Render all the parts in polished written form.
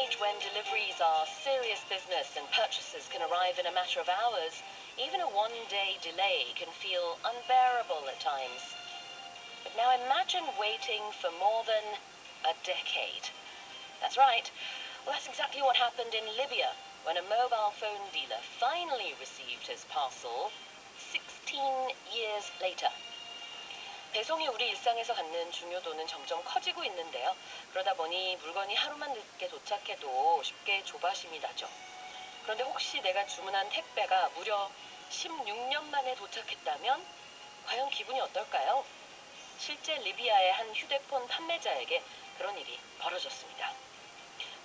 age when deliveries are serious business and purchases can arrive in a matter of hours, even a one-day delay can feel unbearable at times. But now imagine waiting for more than a decade. That's right. Well, that's exactly what happened in Libya when a mobile phone dealer finally received his parcel 16 years later. 배송이 우리 일상에서 갖는 중요도는 점점 커지고 있는데요. 그러다 보니 물건이 하루만 늦게 도착해도 쉽게 조바심이 나죠. 그런데 혹시 내가 주문한 택배가 무려 16년 만에 도착했다면 과연 기분이 어떨까요? 실제 리비아의 한 휴대폰 판매자에게 그런 일이 벌어졌습니다.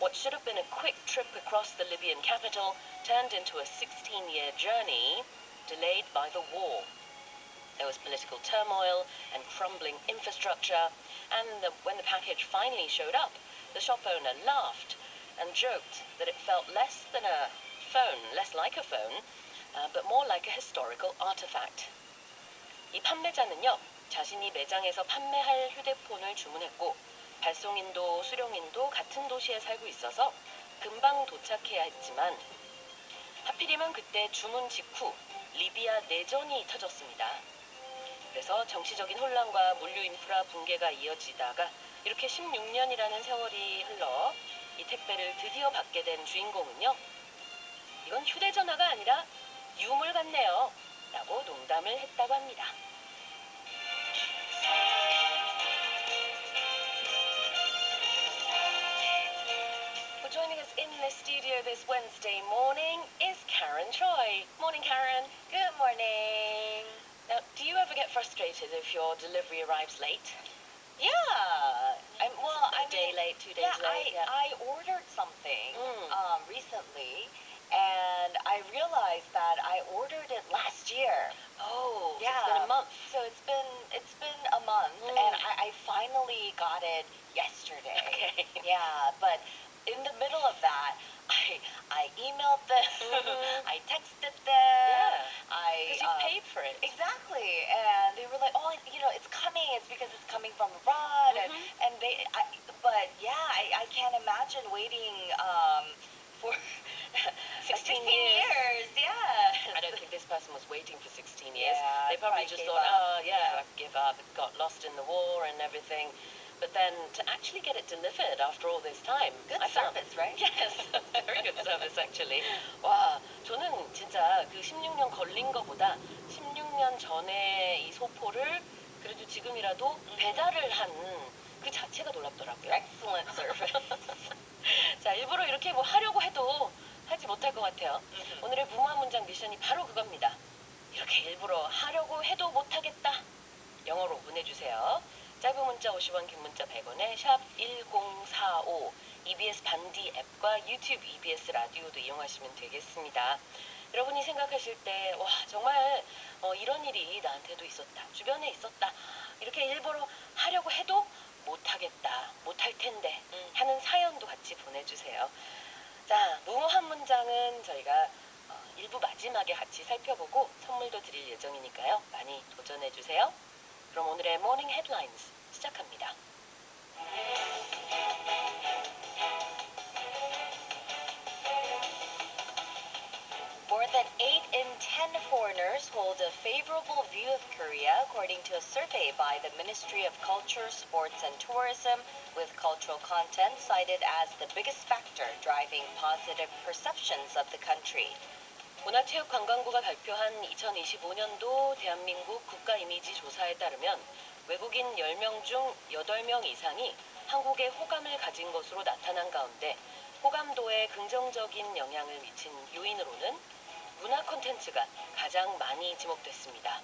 What should have been a quick trip across the Libyan capital turned into a 16-year journey, delayed by the war. There was political turmoil and crumbling infrastructure, and when the package finally showed up, the shop owner laughed and joked that it felt less than a phone, less like a phone, but more like a historical artifact. 이 판매자는요, 자신이 매장에서 판매할 휴대폰을 주문했고 발송인도 수령인도 같은 도시에 살고 있어서 금방 도착해야 했지만 하필이면 그때 주문 직후 리비아 내전이 터졌습니다. 그래서 정치적인 혼란과 물류 인프라 붕괴가 이어지다가 이렇게 16년이라는 세월이 흘러 이 택배를 드디어 받게 된 주인공은요. 이건 휴대전화가 아니라 유물 같네요. 라고 농담을 했다고 합니다. Joining us in the studio this Wednesday morning is Karen Choi. Morning, Karen. Good morning. Now, do you ever get frustrated if your delivery arrives late? Yeah. A day late, 2 days late. I ordered something recently, and I realized that I ordered it last year. Oh, yeah. It's been a month. So it's been a month, and I finally got it yesterday. Okay. Yeah, but in the middle of that, I emailed them, I texted them. Yeah. Because you paid for it. Exactly, and they were like, "Oh, it's coming. It's because it's coming from abroad." And but yeah, I can't imagine waiting for 16 years. Yeah. I don't think this person was waiting for 16 years. Yeah, They probably just gave thought, up. I've give up. It got lost in the war and everything. But then to actually get it delivered after all this time. Good service, right? Yes, very good service actually. 와, 저는 진짜 그 16년 걸린 거보다 16년 전에 이 소포를 그래도 지금이라도 배달을 한 그 자체가 놀랍더라고요. Excellent service. 자, 일부러 이렇게 뭐 하려고 해도 하지 못할 것 같아요. 오늘의 무모한 문장 미션이 바로 그겁니다. 이렇게 일부러 하려고 해도 못하겠다. 영어로 보내주세요. 짧은 문자 50원, 긴 문자 100원에 샵 1045 EBS 반디 앱과 유튜브 EBS 라디오도 이용하시면 되겠습니다. 여러분이 생각하실 때 와 정말 이런 일이 나한테도 있었다. 주변에 있었다. 이렇게 일부러 하려고 해도 못하겠다. 못할 텐데 하는 사연도 같이 보내주세요. 자, 무모한 문장은 저희가 일부 마지막에 같이 살펴보고 선물도 드릴 예정이니까요. 많이 도전해주세요. 그럼 오늘의 모닝 헤드라인스 시작합니다. More than 8 in 10 foreigners hold a favorable view of Korea, according to a survey by the Ministry of Culture, Sports and Tourism, with cultural content cited as the biggest factor driving positive perceptions of the country. 문화체육관광부가 발표한 2025년도 대한민국 국가이미지 조사에 따르면 외국인 10명 중 8명 이상이 한국에 호감을 가진 것으로 나타난 가운데 호감도에 긍정적인 영향을 미친 요인으로는 문화 콘텐츠가 가장 많이 지목됐습니다.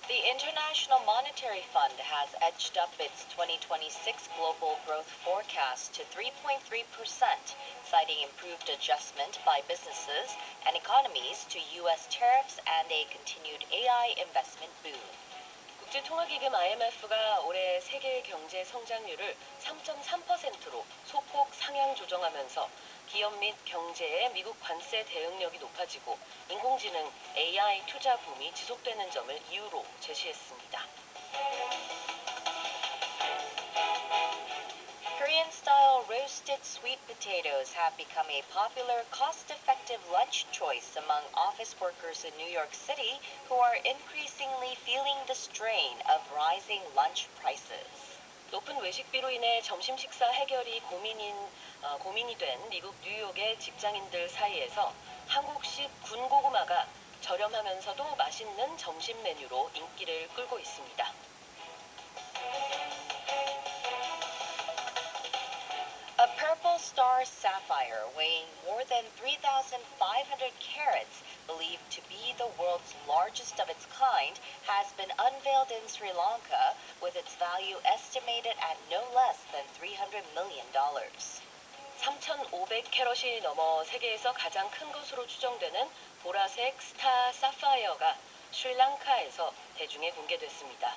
The International Monetary Fund has edged up its 2026 global growth forecast to 3.3%, citing improved adjustment by businesses and economies to U.S. tariffs and a continued AI investment boom. 국제통화기금 IMF가 올해 세계 경제 성장률을 3.3%로 소폭 상향 조정하면서 기업 및 경제의 미국 관세 대응력이 높아지고 인공지능 AI 투자 붐이 지속되는 점을 이유로 제시했습니다. sweet potatoes have become a popular, cost-effective lunch choice among office workers in New York City who are increasingly feeling the strain of rising lunch prices. 높은 외식비로 인해 점심 식사 해결이 고민이 된 미국 뉴욕의 직장인들 사이에서 한국식 군고구마가 저렴하면서도 맛있는 점심 메뉴로 인기를 끌고 있습니다. A purple star sapphire weighing more than 3,500 carats, believed to be the world's largest of its kind, has been unveiled in Sri Lanka, with its value estimated at no less than $300 million. 3,500캐럿이 넘어 세계에서 가장 큰 것으로 추정되는 보라색 스타 사파이어가 스리랑카에서 대중에 공개됐습니다.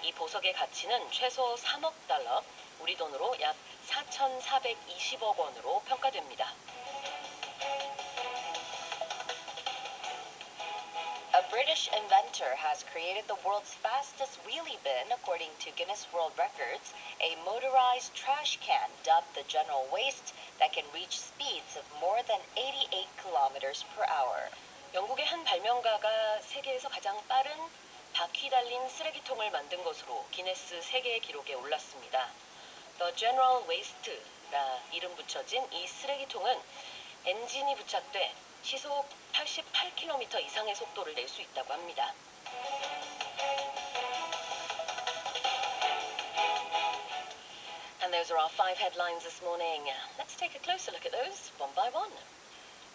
이 보석의 가치는 최소 3억 달러, 우리 돈으로 약 4,420억 원으로 평가됩니다. A British inventor has created the world's fastest wheelie bin, according to Guinness World Records, a motorized trash can dubbed the General Waste that can reach speeds of more than 88 kilometers per hour. 영국의 한 발명가가 세계에서 가장 빠른 바퀴 달린 쓰레기통을 만든 것으로 기네스 세계 기록에 올랐습니다. The General Waste라 이름 붙여진 이 쓰레기통은 엔진이 부착돼 시속 88km 이상의 속도를 낼 수 있다고 합니다. And those are our 5 headlines this morning. Let's take a closer look at those one by one.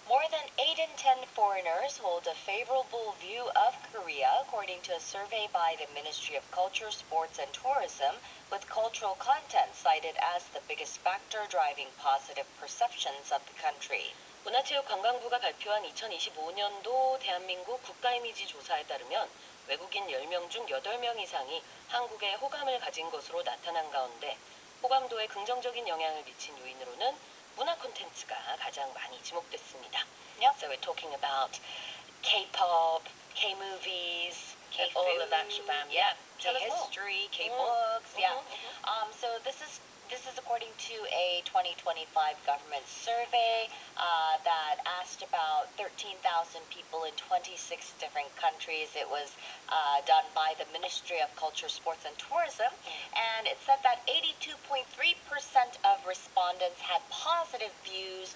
More than 8 in 10 foreigners hold a favorable view of Korea, according to a survey by the Ministry of Culture, Sports and Tourism, with cultural content cited as the biggest factor driving positive perceptions of the country. 문화체육관광부가 발표한 2025년도 대한민국 국가이미지 조사에 따르면 외국인 10명 중 8명 이상이 한국에 호감을 가진 것으로 나타난 가운데 호감도에 긍정적인 영향을 미친 요인으로는 문화 콘텐츠가 가장 많이 지목됐습니다. Yep. So we're talking about K-pop, K-movies, K-food, all of that shabam. yeah, Tell us more. K-history, K-books, yeah. So this is according to a 2025 government survey that asked about 13,000 people in 26 different countries. It was done by the Ministry of Culture, Sports and Tourism, and it said that 82.3% of respondents had positive views,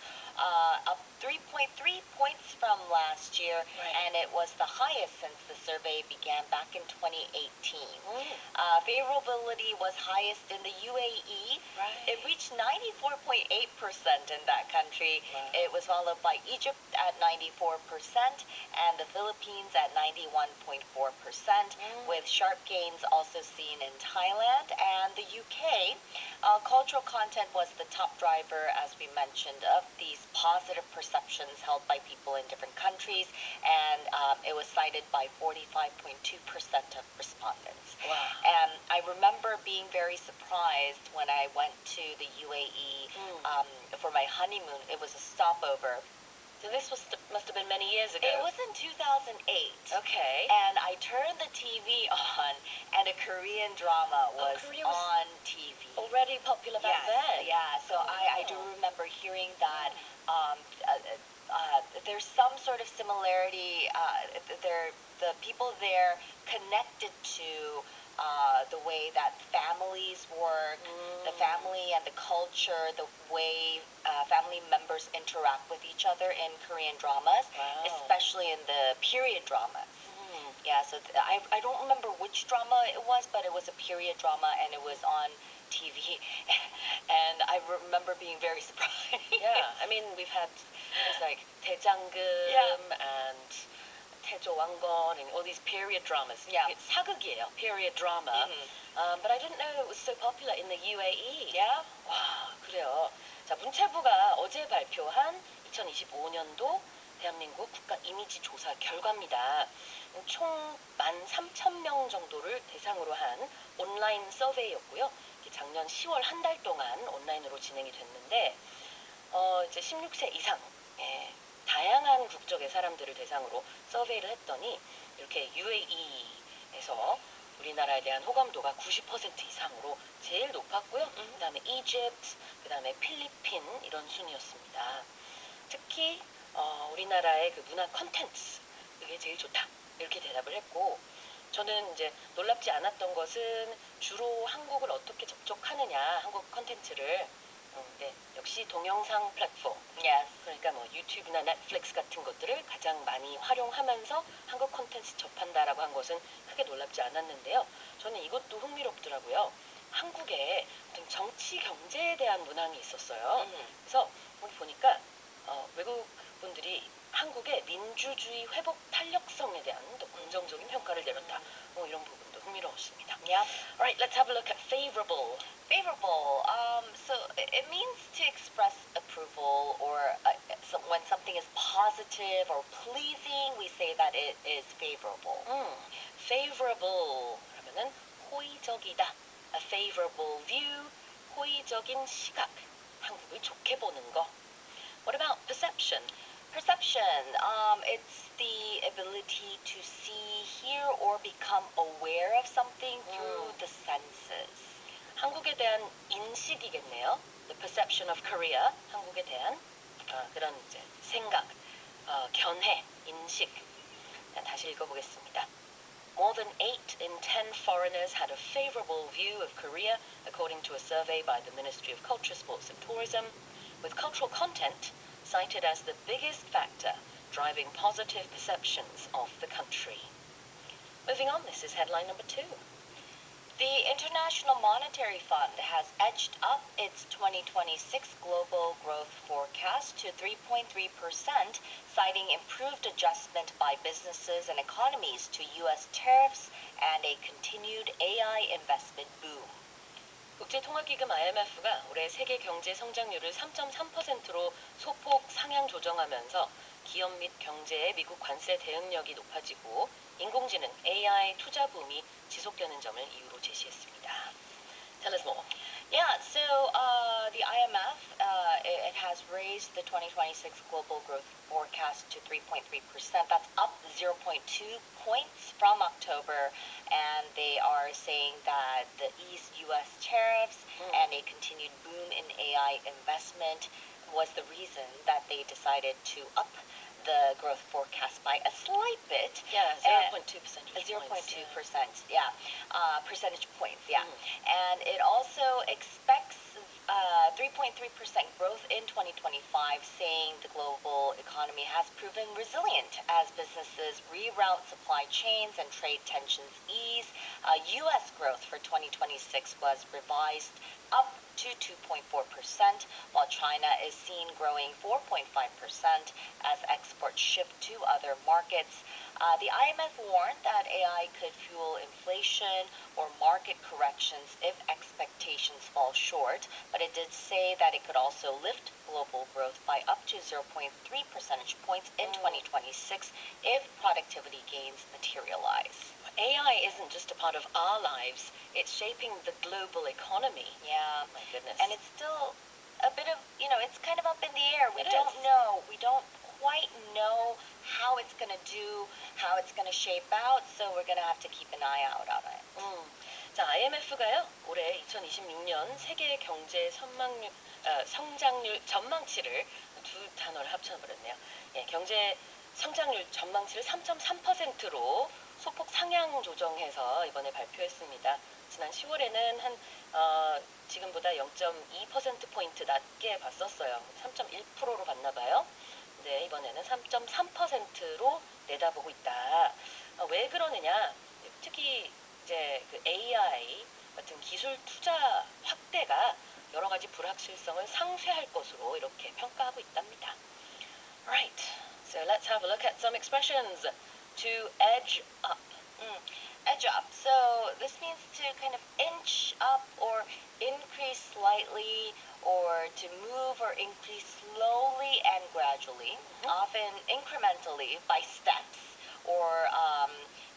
up 3.3 points from last year, Right. and it was the highest since the survey began back in 2018. Favorability was highest in the UAE. Right. It reached 94.8% in that country. Wow. It was followed by Egypt at 94% and the Philippines at 91.4%, with sharp gains also seen in Thailand and the UK. Cultural content was the top driver, as we mentioned, of these positive perceptions held by people in different countries, and it was cited by 45.2% of respondents. Wow. And I remember being very surprised when I went to the UAE for my honeymoon. It was a stopover. So this must have been many years ago. It was in 2008. Okay. And I turned the TV on, and a Korean drama was Korea was on TV. already popular back then. Yeah. So I do remember hearing that there's some sort of similarity. The people there connected to the way that families work, the family and the culture, the way family members interact with each other in Korean dramas, Wow. especially in the period dramas. Yeah, so I don't remember which drama it was, but it was a period drama and it was on TV. And I remember being very surprised. Yeah, I mean, we've had things like 대장금 and 태조왕건 and all these period dramas. Yeah. It's 사극이에요, period drama. But I didn't know it was so popular in the UAE. Yeah. 와, 그래요. 자, 문체부가 어제 발표한 2025년도 대한민국 국가 이미지 조사 결과입니다. 총 13,000명 정도를 대상으로 한 온라인 서베이였고요. 작년 10월 한 달 동안 온라인으로 진행이 됐는데 이제 16세 이상 다양한 국적의 사람들을 대상으로 서베이를 했더니 이렇게 UAE에서 우리나라에 대한 호감도가 90% 이상으로 제일 높았고요. 그다음에 이집트, 그 다음에 필리핀 이런 순이었습니다. 특히 우리나라의 그 문화 컨텐츠 그게 제일 좋다 이렇게 대답을 했고 저는 이제 놀랍지 않았던 것은 주로 한국을 어떻게 접촉하느냐 한국 컨텐츠를 네, 역시 동영상 플랫폼 Yes. 그러니까 뭐 유튜브나 넷플릭스 같은 것들을 가장 많이 활용하면서 한국 콘텐츠 접한다라고 한 것은 크게 놀랍지 않았는데요. 저는 이것도 흥미롭더라고요. 한국에 어떤 정치 경제에 대한 문항이 있었어요. 그래서 거기 보니까 외국 분들이 한국의 민주주의 회복 탄력성에 대한 또 긍정적인 평가를 내렸다. 이런 부분도 흥미로웠습니다. Yeah. Alright, let's have a look at favorable. Favorable. So it means to express approval or when something is positive or pleasing, we say that it is favorable. favorable 그러면은 호의적이다. A favorable view, 호의적인 시각. 한국을 좋게 보는 거. What about perception? Perception. It's the ability to see, hear, or become aware of something through the senses. 한국에 대한 인식이겠네요. The perception of Korea. 한국에 대한 그런 이제 생각, 견해, 인식. 다시 읽어보겠습니다. More than 8 in 10 foreigners had a favorable view of Korea, according to a survey by the Ministry of Culture, Sports and Tourism, with cultural content cited as the biggest factor driving positive perceptions of the country. Moving on, this is headline number 2. The International Monetary Fund has edged up its 2026 global growth forecast to 3.3%, citing improved adjustment by businesses and economies to U.S. tariffs and a continued AI investment boom. 국제통화기금 IMF가 올해 세계 경제 성장률을 3.3%로 소폭 상향 조정하면서 기업 및 경제의 미국 관세 대응력이 높아지고 인공지능 AI 투자 붐이 지속되는 점을 이유로 제시했습니다. Tell us more. Yeah, so the IMF it has raised the 2026 global growth forecast to 3.3%. That's up 0.2 points from October, and they are saying that the eased U.S. tariffs and a continued boom in AI investment was the reason that they decided to up the growth forecast by a slight bit. Yeah, 0.2 percentage 0.2%, points. yeah. Percentage points, yeah. And it also expects 3.3% growth in 2025, saying the global economy has proven resilient as businesses reroute supply chains and trade tensions ease. U.S. growth for 2026 was revised up to 2.4%, while China is seen growing 4.5% as exports shift to other markets. The IMF warned that AI could fuel inflation or market corrections if expectations fall short, but it did say that it could also lift global growth by up to 0.3 percentage points in 2026 if productivity gains materialize. AI isn't just a part of our lives, it's shaping the global economy. Yeah. My goodness. And it's still a bit of, it's kind of up in the air. We It don't is. know. We don't quite know how it's going to do, how it's going to shape out, so we're going to have to keep an eye out on it. 자, IMF가요, 올해 2026년 세계 경제 성장률 전망치를 두 단어를 합쳐버렸네요. 예, 경제 성장률 전망치를 3.3%로 소폭 상향 조정해서 이번에 발표했습니다. 지난 10월에는 지금보다 0.2%포인트 낮게 봤었어요. 3.1%로 봤나 봐요. 네, 이번에는 3.3%로 내다보고 있다. 왜 그러느냐? 특히 이제 그 AI 같은 기술 투자 확대가 여러 가지 불확실성을 상쇄할 것으로 이렇게 평가하고 있답니다. Right. So let's have a look at some expressions. To edge up. Edge up. So this means to kind of inch up or increase slightly or to move or increase slowly and gradually, often incrementally by steps or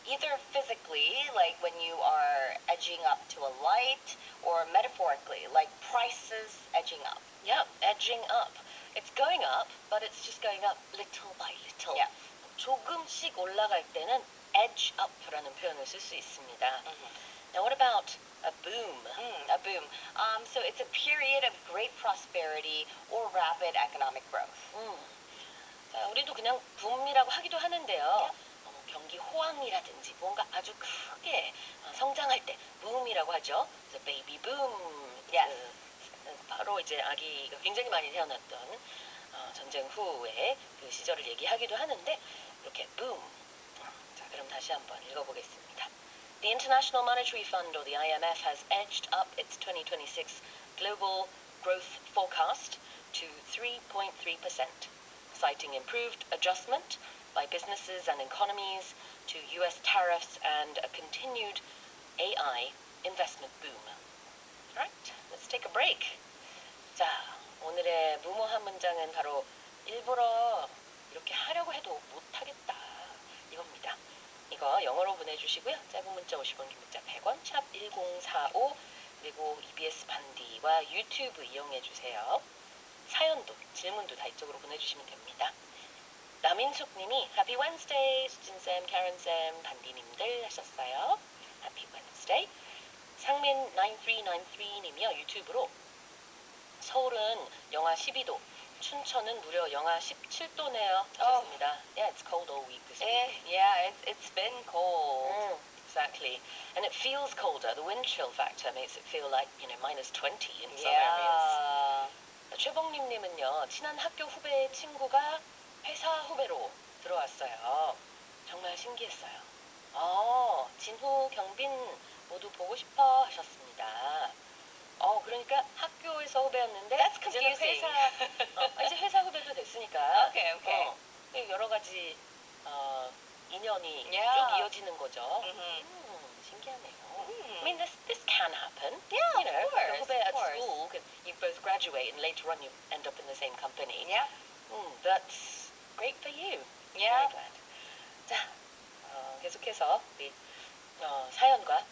either physically, like when you are edging up to a light, or metaphorically, like prices edging up. Yeah, edging up. It's going up, but it's just going up little by little. Yeah. 조금씩 올라갈 때는 edge up라는 표현을 쓸 수 있습니다. Now what about A boom. A boom. So it's a period of great prosperity or rapid economic growth. 자, 우리도 그냥 붐이라고 하기도 하는데요. 경기 호황이라든지 뭔가 아주 크게 성장할 때 붐이라고 하죠. 그래서 베이비 붐. Yes. 바로 이제 아기가 굉장히 많이 태어났던 전쟁 후에 그 시절을 얘기하기도 하는데 이렇게 붐. 자, 그럼 다시 한번 읽어보겠습니다. The International Monetary Fund, or the IMF, has edged up its 2026 global growth forecast to 3.3%, citing improved adjustment by businesses and economies to U.S. tariffs and a continued AI investment boom. Alright, let's take a break. 자, 오늘의 무모한 문장은 바로 일부러 이렇게 하려고 해도 못하겠다 이겁니다. 이거 영어로 보내주시고요. 짧은 문자 50원, 긴 문자 100원, 샵 1045, 그리고 EBS 반디와 유튜브 이용해주세요. 사연도 질문도 다 이쪽으로 보내주시면 됩니다. 남인숙님이 Happy Wednesday, 수진쌤, 카렌쌤, 반디님들 하셨어요. Happy Wednesday. 상민 9393님이요. 유튜브로 서울은 영하 12도, 춘천은 무려 영하 17도네요. 하셨습니다. Yeah, it's cold all week this week. Yeah, it's been cold. Exactly. And it feels colder. The wind chill factor makes it feel like, minus 20 in some areas. 최봉님님은요, 친한 학교 후배의 친구가 회사 후배로 들어왔어요. 정말 신기했어요. 진호, 경빈 모두 보고 싶어 하셨습니다. 그러니까 학교에서 후배였는데 That's 이제는 confusing. 이제 회사 후배도 됐으니까 Okay. 여러 가지 인연이 Yeah. 쭉 이어지는 거죠. 신기하네요. Mm. I mean, this can happen. Yeah, You know, of course. like a 후배 at of course. school, you both graduate and later on you end up in the same company. Yeah. That's great for you. Yeah. Very glad. 자, 계속해서 우리 사연과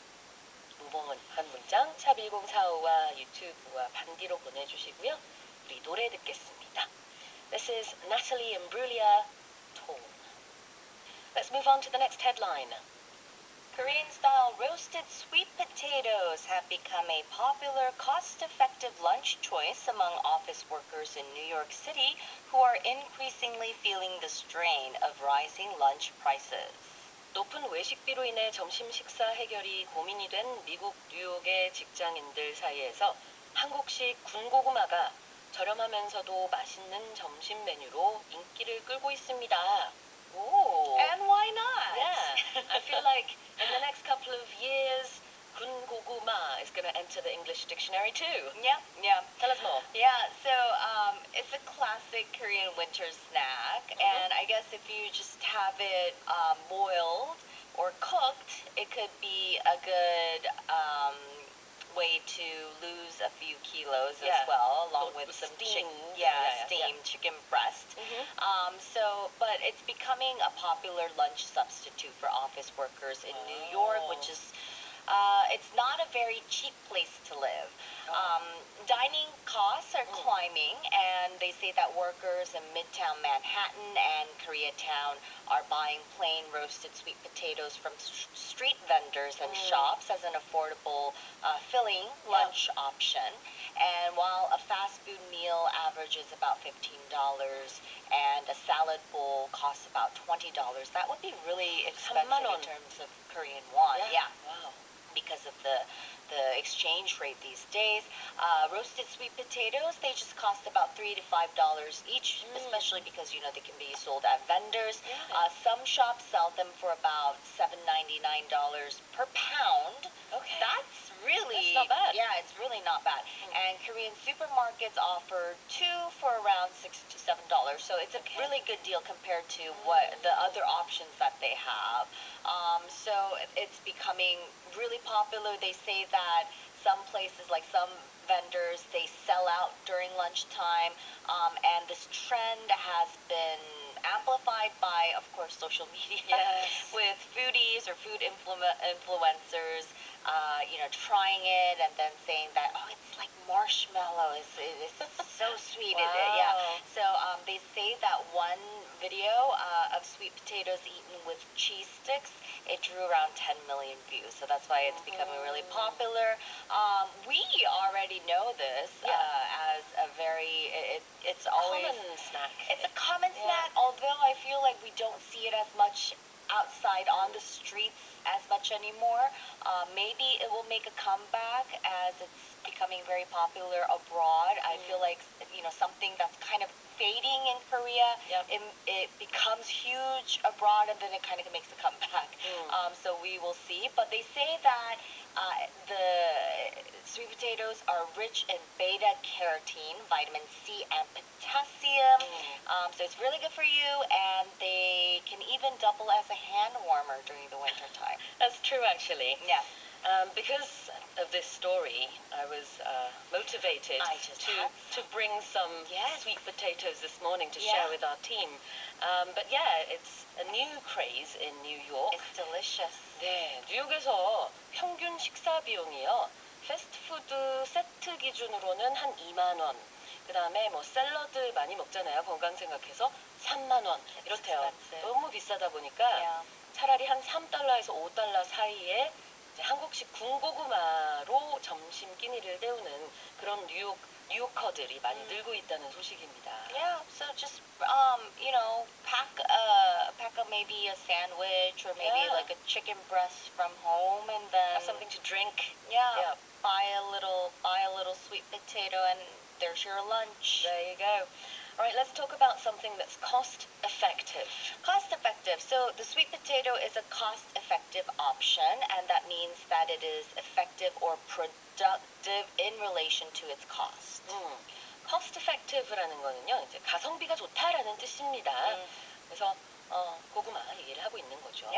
무모한 문장 샵 1045와 유튜브와 반디로 보내주시고요. 우리 노래 듣겠습니다. This is Natalie Imbruglia, Torn. Let's move on to the next headline. Korean-style roasted sweet potatoes have become a popular, cost-effective lunch choice among office workers in New York City who are increasingly feeling the strain of rising lunch prices. 높은 외식비로 인해 점심 식사 해결이 고민이 된 미국 뉴욕의 직장인들 사이에서 한국식 군고구마가 저렴하면서도 맛있는 점심 메뉴로 인기를 끌고 있습니다. Ooh. And why not? Yeah, I feel like in the next couple of years, 군고구마 is going to enter the English dictionary too. Yeah. Tell us more. Yeah, so it's a classic Korean winter snack, and I guess if you just have it boiled or cooked, it could be a good way to lose a few kilos as well, along with some steam, steamed chicken breast. But it's becoming a popular lunch substitute for office workers in New York, which is it's not a very cheap place to live. Dining costs are climbing, and they say that workers in Midtown Manhattan and Koreatown are buying plain roasted sweet potatoes from street vendors and shops as an affordable, filling lunch option. And while a fast food meal averages about $15 and a salad bowl costs about $20, that would be really expensive in terms of Korean won. Yeah. Wow. Because of the exchange rate these days. Roasted sweet potatoes, they just cost about $3 to $5 each, especially because they can be sold at vendors. Some shops sell them for about $7.99 per pound. Okay. That's not bad. Yeah, it's really not bad. And Korean supermarkets offer two for around $6 to $7. So it's a really good deal compared to what the other options that they have. So it's becoming really popular. They say that some places, like some vendors, they sell out during lunchtime, and this trend has been amplified by, of course, social media, with foodies or food influencers, trying it and then saying that, it's like marshmallow, it's so sweet. Wow. So they say that one video of sweet potatoes eaten with cheese sticks. It drew around 10 million views, so that's why it's becoming really popular. We already know this as a very, it's always... Common snack. It's a common snack, although I feel like we don't see it as much outside on the streets as much anymore. Maybe it will make a comeback as it's becoming very popular abroad. I feel like, something that's kind of fading in Korea, it becomes huge abroad and then it kind of makes a comeback. So we will see. But they say that the sweet potatoes are rich in beta carotene, vitamin C, and potassium. So it's really good for you, and they can even double as a hand warmer during the winter time. That's true, actually. Yeah. Because of this story, I was motivated to bring some sweet potatoes this morning to share with our team. But it's a new craze in New York. It's delicious. 네, 뉴욕에서 평균 식사 비용이요. 패스트푸드 세트 기준으로는 한 2만 원. 그 다음에 뭐 샐러드 많이 먹잖아요. 건강 생각해서 3만 원. 이렇대요. 너무 비싸다 보니까 차라리 한 3달러에서 5달러 사이에 이제 한국식 군고구마로 점심 끼니를 때우는 그런 뉴요커들이 많이 늘고 있다는 소식입니다. Yeah, so just pack a maybe a sandwich or maybe like a chicken breast from home, and then have something to drink. Buy a little sweet potato, and there's your lunch. There you go. All right, let's talk about something that's cost effective. Cost effective. So the sweet potato is a cost effective option, and that means that it is effective or productive in relation to its cost. cost effective라는 거는요, 이제 가성비가 좋다라는 뜻입니다. 그래서 고구마 얘기를 하고 있는 거죠.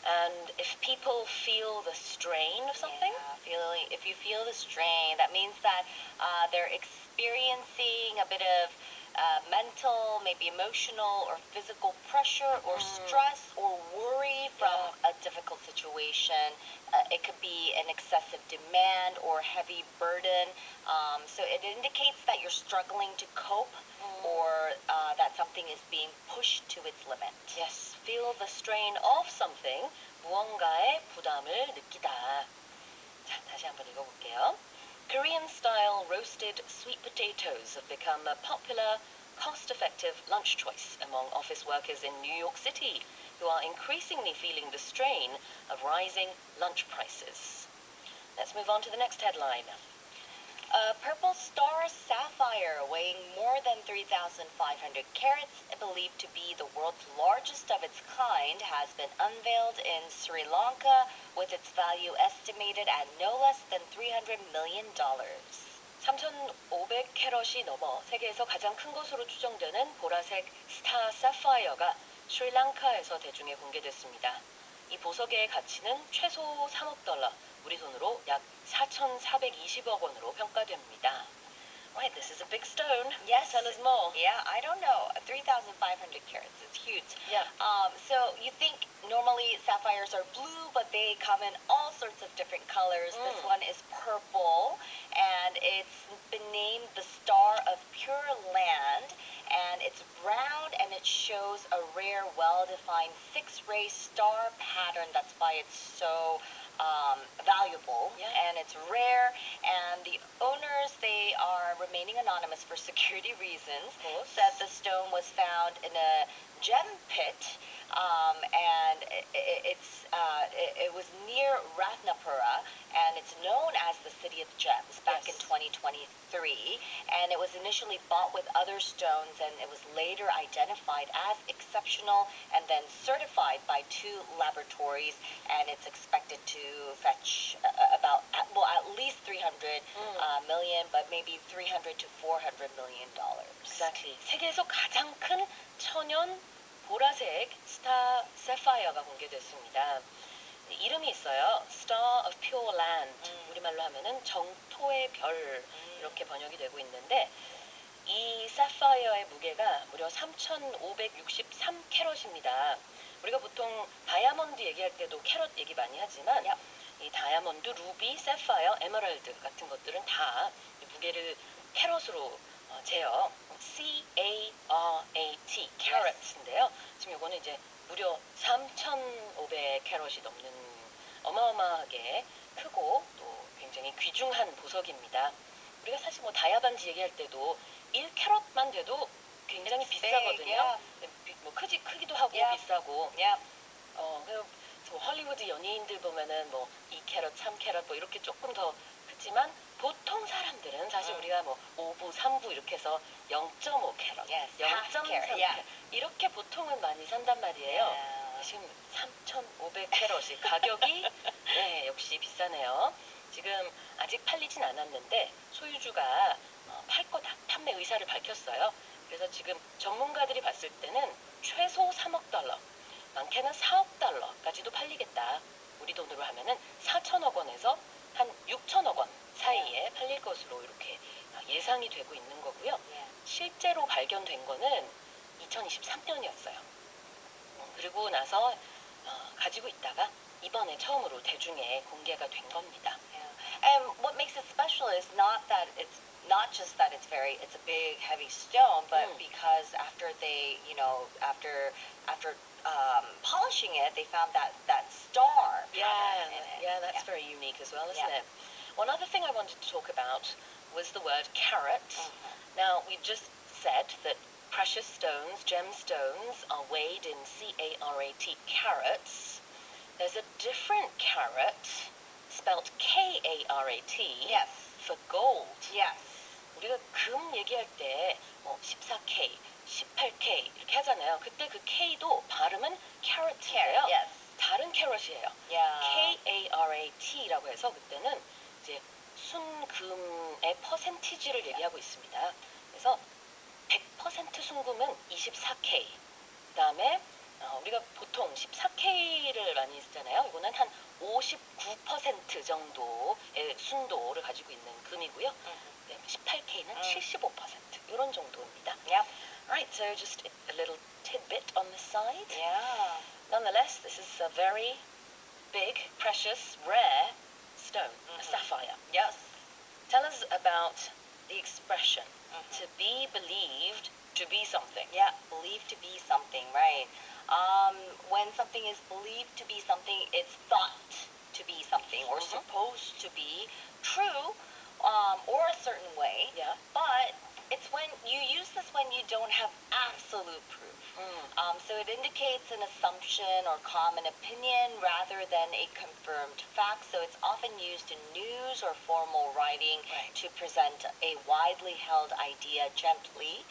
And if people feel the strain of something, if you feel the strain, that means that they're experiencing a bit of mental, maybe emotional or physical pressure or stress or worry from a difficult situation. It could be an excessive demand or heavy burden. So it indicates that you're struggling to cope or that something is being pushed to its limit. Yes, feel the strain of something. 무언가의 부담을 느끼다. 자, 다시 한번 읽어볼게요. Korean-style roasted sweet potatoes have become a popular, cost-effective lunch choice among office workers in New York City, who are increasingly feeling the strain of rising lunch prices. Let's move on to the next headline. A purple star sapphire weighing more than 3,500 carats, believed to be the world's largest of its kind, has been unveiled in Sri Lanka with its value estimated at no less than $300 million. 3,500캐럿이 넘어 세계에서 가장 큰 것으로 추정되는 보라색 스타 사파이어가 스리랑카에서 대중에 공개됐습니다. 이 보석의 가치는 최소 3억 달러, 우리 돈으로 약 4,420억 원으로 평가됩니다. Right, this is a big stone. Yes. Tell us more. Yeah, I don't know. 3,500 carats. It's huge. Yeah. So you think normally sapphires are blue, but they come in all sorts of different colors. This one is purple, and it's been named the Star of Pure Land, and it's round, and it shows a rare, well-defined six-ray star pattern. That's why it's so valuable, and it's rare, and the owners, they are remaining anonymous for security reasons, said the stone was found in a gem pit, and it was near Ratnapura, and it's known as the City of Gems back in 2023, and it was initially bought with other stones, and it was later identified as exceptional and then certified by 2 laboratories, and it's expected to fetch at least 300 million, but maybe 300 to 400 million dollars. Exactly. 세계에서 가장 큰 천연 보라색 스타 세파이어가 공개됐습니다. 이름이 있어요. Star of Pure Land. 우리말로 하면은 정토의 별 이렇게 번역이 되고 있는데 이 사파이어의 무게가 무려 3,563캐럿입니다. 우리가 보통 다이아몬드 얘기할 때도 캐럿 얘기 많이 하지만 이 다이아몬드, 루비, 세파이어, 에메랄드 같은 것들은 다 무게를 캐럿으로 재요. C-A-R-A-T, carrots인데요. 지금 이거는 이제 무려 3,500캐럿이 넘는 어마어마하게 크고 또 굉장히 귀중한 보석입니다. 우리가 사실 뭐 다이아반지 얘기할 때도 1캐럿만 돼도 굉장히 비싸거든요. 뭐 크기도 하고 비싸고. 그래서 뭐 헐리우드 연예인들 보면은 뭐 2캐럿, 3캐럿 뭐 이렇게 조금 더 크지만 보통 사람들은 사실 우리가 뭐 5부, 3부 이렇게 해서 0.5캐럿, 0.3캐럿 이렇게 보통은 많이 산단 말이에요. 지금 3,500캐럿이 가격이 네, 역시 비싸네요. 지금 아직 팔리진 않았는데 소유주가 팔 거다 판매 의사를 밝혔어요. 그래서 지금 전문가들이 봤을 때는 최소 3억 달러, 많게는 4억 달러까지도 팔리겠다. 우리 돈으로 하면은 4천억 원에서 한 6천억 원 사이에 팔릴 것으로 이렇게 예상이 되고 있는 거고요. 실제로 발견된 거는 2023년이었어요. 그리고 나서 가지고 있다가 이번에 처음으로 대중에 공개가 된 겁니다. And what makes it special is not just that it's a big heavy stone, but because after they, after polishing it, they found that star pattern in it. Yeah, that's very unique as well, isn't it? One other thing I wanted to talk about was the word carat. Now, we just said that precious stones, gemstones, are weighed in C-A-R-A-T, carats. There's a different carat, spelt K-A-R-A-T, for gold. 우리가 금 얘기할 때 14K, 18K 이렇게 하잖아요. 그때 그 K도 발음은 carat이에요. 다른 캐럿이에요. K-A-R-A-T라고 해서 그때는 이제 순금의 퍼센티지를 얘기하고 있습니다. 그래서 100% 순금은 24K. 그다음에 우리가 보통 14K를 많이 쓰잖아요. 이거는 한 59% 정도의 순도를 가지고 있는 금이고요. 18K는 75% 이런 정도입니다. Right, so just a little tidbit on the side. Nonetheless, this is a very big, precious, rare stone, a sapphire. Tell us about the expression to be believed to be something. Believed to be something, right? When something is believed to be something, it's thought to be something or supposed to be true, or a certain way. But it's when you use this when you don't have absolute proof. So it indicates an assumption or common opinion rather than a confirmed fact. So it's often used in news or formal writing to present a widely held idea gently.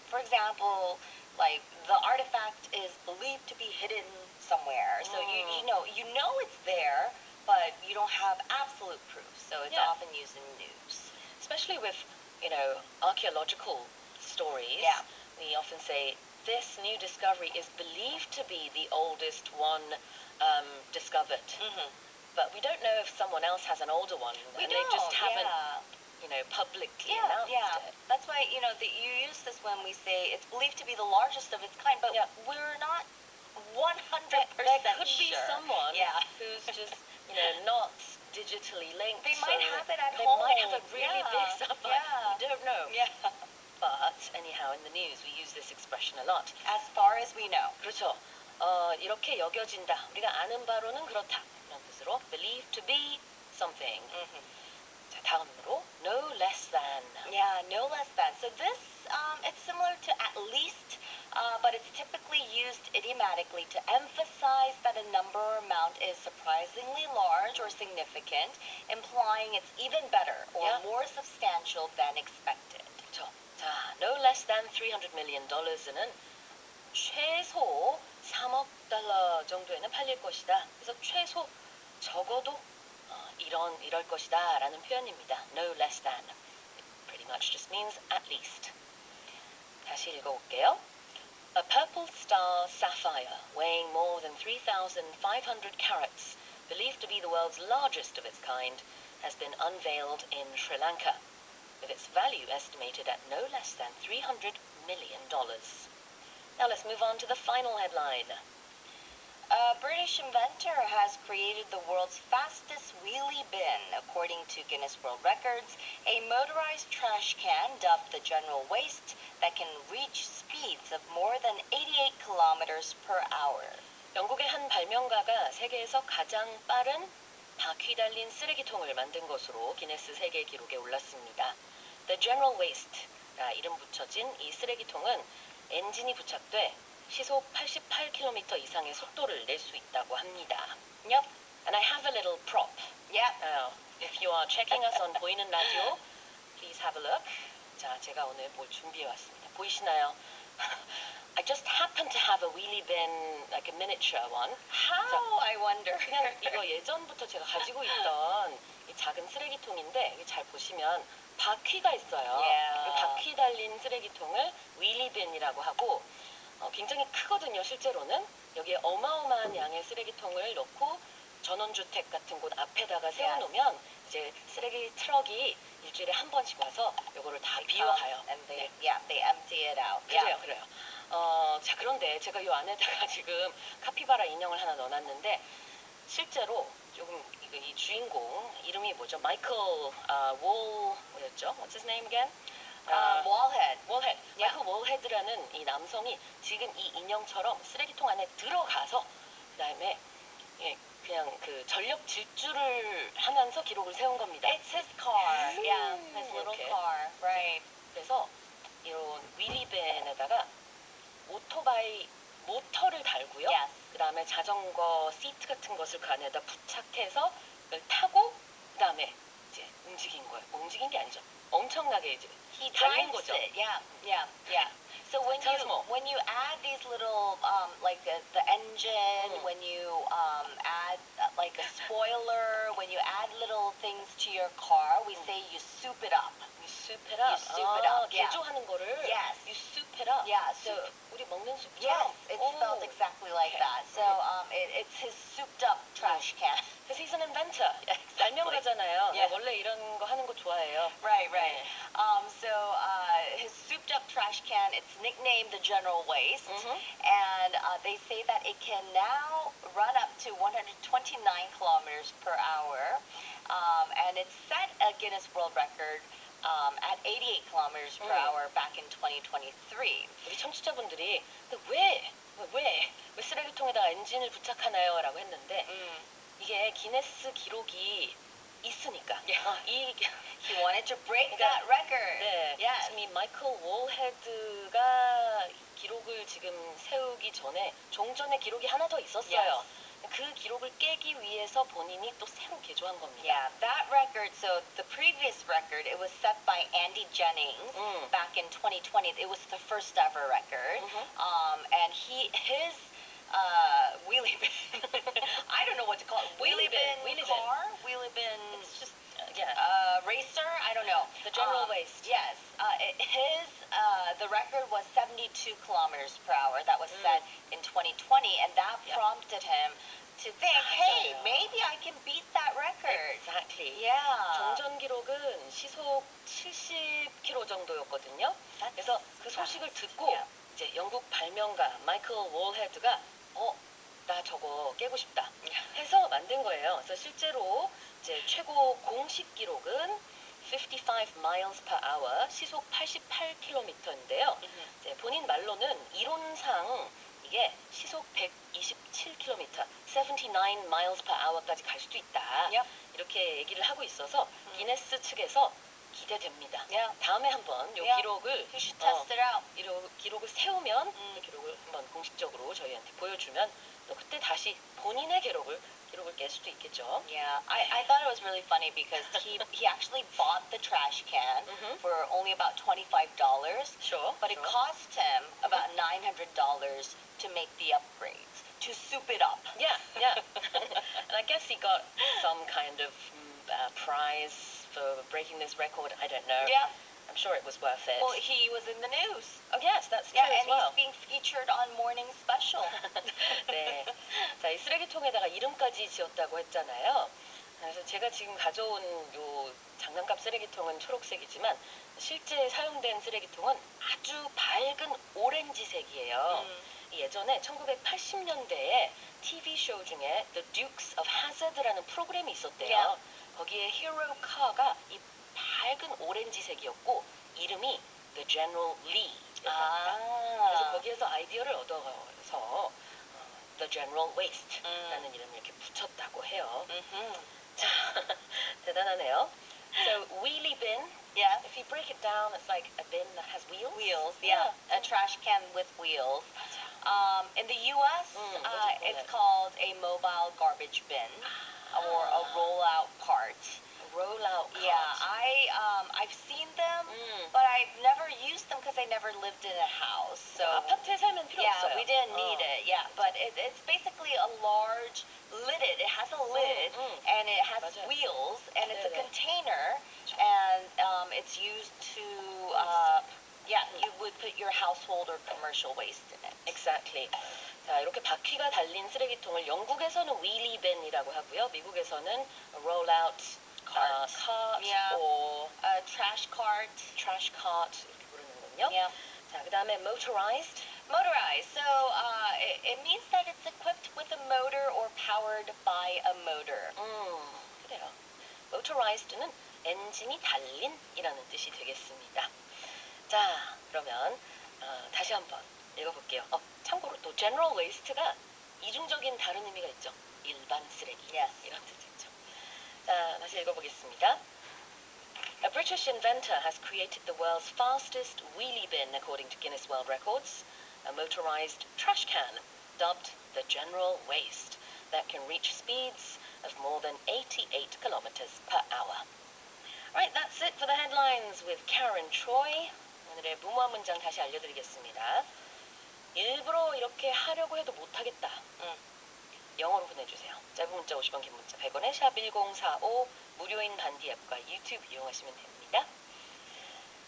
For example, like the artifact is believed to be hidden somewhere. So you know it's there, but you don't have absolute proof. So it's often used in news. Especially with, archaeological stories. We often say this new discovery is believed to be the oldest one discovered. But we don't know if someone else has an older one. They just haven't, publicly announced it. That's why, you use this when we say it's believed to be the largest of its kind, but we're not 100% There could be sure. someone who's just, not digitally linked. They might have it at they home. They might have a really big sapphire. We don't know. But anyhow, in the news we use this expression a lot. As far as we know. 그렇죠. 이렇게 여겨진다. 우리가 아는 바로는 그렇다. 이런 뜻으로 believe to be something. 자, 다음으로 no less than. No less than. So this, it's similar to at least, but it's typically used idiomatically to emphasize that a number or amount is surprisingly large or significant, implying it's even better or more substantial than expected. 그렇죠. 자, no less than $300 million는 최소 3억 달러 정도에는 팔릴 것이다. 그래서 최소 적어도 이럴 것이다 라는 표현입니다. No less than. It pretty much just means at least. 다시 읽어볼게요. A purple star sapphire weighing more than 3,500 carats, believed to be the world's largest of its kind, has been unveiled in Sri Lanka, with its value estimated at no less than $300 million. Now let's move on to the final headline. A British inventor has created the world's fastest wheelie bin. According to Guinness World Records, a motorized trash can dubbed the General Waste that can reach speeds of more than 88 kilometers per hour. 영국의 한 발명가가 세계에서 가장 빠른 바퀴 달린 쓰레기통을 만든 것으로 기네스 세계 기록에 올랐습니다. The General Waste가 이름 붙여진 이 쓰레기통은 엔진이 부착돼 시속 88km 이상의 속도를 낼 수 있다고 합니다. Yep. And I have a little prop. Yep. If you are checking us on 보이는 라디오, please have a look. 자, 제가 오늘 뭘 준비해 왔습니다. 보이시나요? I just happen to have a wheelie bin, like a miniature one. How, I wonder. 그냥 이거 예전부터 제가 가지고 있던 이 작은 쓰레기통인데 여기 잘 보시면 바퀴가 있어요. Yeah. 이 바퀴 달린 쓰레기통을 wheelie-bin이라고 하고 굉장히 크거든요. 실제로는 여기에 어마어마한 양의 쓰레기통을 넣고 전원주택 같은 곳 앞에다가 세워놓으면 이제 쓰레기 트럭이 일주일에 한 번씩 와서 요거를 다 비워가요. And they, yeah, they empty it out. 그래요, 그래요. 자, 그런데 제가 요 안에다가 지금 카피바라 인형을 하나 넣어놨는데 실제로 조금 이 주인공 이름이 뭐죠? 마이클 뭐였죠? What's his name again? Wallhead. 월헤드. Yeah. 마이클 월헤드라는 이 남성이 지금 이 인형처럼 쓰레기통 안에 들어가서 그다음에 예, 그냥 그 전력 질주를 하면서 기록을 세운 겁니다. It's his car. Yeah, his little 이렇게. car. Right. 그래서 이런 윌리밴에다가 오토바이 모터를 달고요. Yes. 그다음에 자전거 시트 같은 것을 그 안에다 부착해서 그걸 타고 그다음에 이제 움직인 거예요. 뭐 움직인 게 아니죠. 엄청나게 이제 He 달린 drives 거죠. it. Yeah, yeah, yeah. So Tell us more. when you add these little like the engine, when you add like a spoiler, when you add little things to your car, we say you soup it up. You soup it up. You soup it up. Yeah. 개조하는 거를 Yes. You soup it up. Yeah, so- soup. 우리 먹는 숲처럼. Yes, it's spelled exactly like okay. that. So it's his souped up trash can. Because he's an inventor. Exactly. 발명가잖아요. Yeah. 원래 이런 거 하는 거 좋아해요. Right, right. 네. So his souped up trash can, it's nicknamed the General Waste, Mhm. and they say that it can now run up to 129 kilometers per hour, and it set a Guinness World Record at 88 kilometers per hour back in 2023. 우리 청취자분들이 근데 왜 쓰레기통에다가 엔진을 부착하나요? 라고 했는데 이게 기네스 기록이 있으니까 He wanted to break 그러니까, that record. 네, Yes. 지금 이 마이클 월헤드가 기록을 지금 세우기 전에 종전에 기록이 하나 더 있었어요. 그 기록을 깨기 위해서 본인이 또 새로 개조한 겁니다. Yeah, that record, so the previous record, it was set by Andy Jennings back in 2020. It was the first ever record. And his wheelie bin, I don't know what to call it, wheelie bin car? Wheelie bin It's just, yeah. racer? I don't know. The General Waste. Yes. The record was 72 kilometers per hour. That was set in 2020, and that prompted him to think, hey, 맞아요. maybe I can beat that record. Exactly. Yeah. 종전 기록은 시속 70km 정도였거든요. 그래서 그 소식을 듣고 Yeah. 이제 영국 발명가 마이클 월헤드가 나 저거 깨고 싶다 해서 만든 거예요. 그래서 실제로 이제 최고 공식 기록은 55 miles per hour, 시속 88km인데요. 이제 본인 말로는 이론상 이게 시속 127km, 79 miles per hour까지 갈 수도 있다. Yep. 이렇게 얘기를 하고 있어서 기네스 측에서 기대됩니다. Yeah. 다음에 한번 이 Yeah. 기록을 You should test it out. 기록을 세우면 그 기록을 한번 공식적으로 저희한테 보여주면 또 그때 다시 본인의 기록을 깰 수도 있겠죠. Yeah, I thought it was really funny because he actually bought the trash can for only about $25. Sure. But it cost him about $900 to make the upgrades, to soup it up. Yeah. And I guess he got some kind of prize for breaking this record. I don't know. Yeah. I'm sure it was worth it. Well, he was in the news. Oh, yes, that's true Yeah, as and well. he's being featured on Morning Special. 네. 자, 이 쓰레기통에다가 이름까지 지었다고 했잖아요. 그래서 제가 지금 가져온 요 장난감 쓰레기통은 초록색이지만 실제 사용된 쓰레기통은 아주 밝은 오렌지색이에요. 예전에 1980년대에 TV 쇼 중에 The Dukes of Hazzard라는 프로그램이 있었대요. Yeah. 거기에 히어로 카가 이 밝은 오렌지색이었고 이름이 The General Lee였답니다. 그래서 거기에서 아이디어를 얻어서 The General Waste라는 이름을 이렇게 붙였다고 해요. 자, 대단하네요. So wheelie bin. Yes. If you break it down, it's like a bin that has wheels. Wheels, yeah. A trash can with wheels. In the U.S., what do you call it's it? called a mobile garbage bin or a rollout cart. Roll-out cart. Yeah, I've seen them, 음. but I've never used them because I never lived in a house. So 아파트에 살면 필요 yeah, 없어요. we didn't need it. Yeah, but it's basically a large lidded. It has a lid and it has 맞아요. wheels and it's a 네네. container and it's used to yeah, you would put your household or commercial waste in it. Exactly. 자, 이렇게 바퀴가 달린 쓰레기통을 영국에서는 wheelie bin이라고 하고요. 미국에서는 roll-out cart Yeah. or Trash cart. trash cart 이렇게 부르는군요. Yeah. 자, 그다음에 motorized. Motorized. So it means that it's equipped with a motor or powered by a motor. 그래요. motorized는 엔진이 달린이라는 뜻이 되겠습니다. 자, 그러면 다시 한번 읽어볼게요. 참고로 또 general waste가 이중적인 다른 의미가 있죠. 일반 쓰레기. Yes. 이런 뜻이 있죠. 자, 다시 읽어보겠습니다. A British inventor has created the world's fastest wheelie bin, according to Guinness World Records, a motorized trash can dubbed the General Waste that can reach speeds of more than 88 kilometers per hour. Right, that's it for the headlines with Karen Choi. 오늘의 무모한 문장 다시 알려드리겠습니다. 일부러 이렇게 하려고 해도 못하겠다. 영어로 보내주세요. 짧은 문자 50원, 긴 문자 100원에 샵 1045 무료인 반디 앱과 유튜브 이용하시면 됩니다.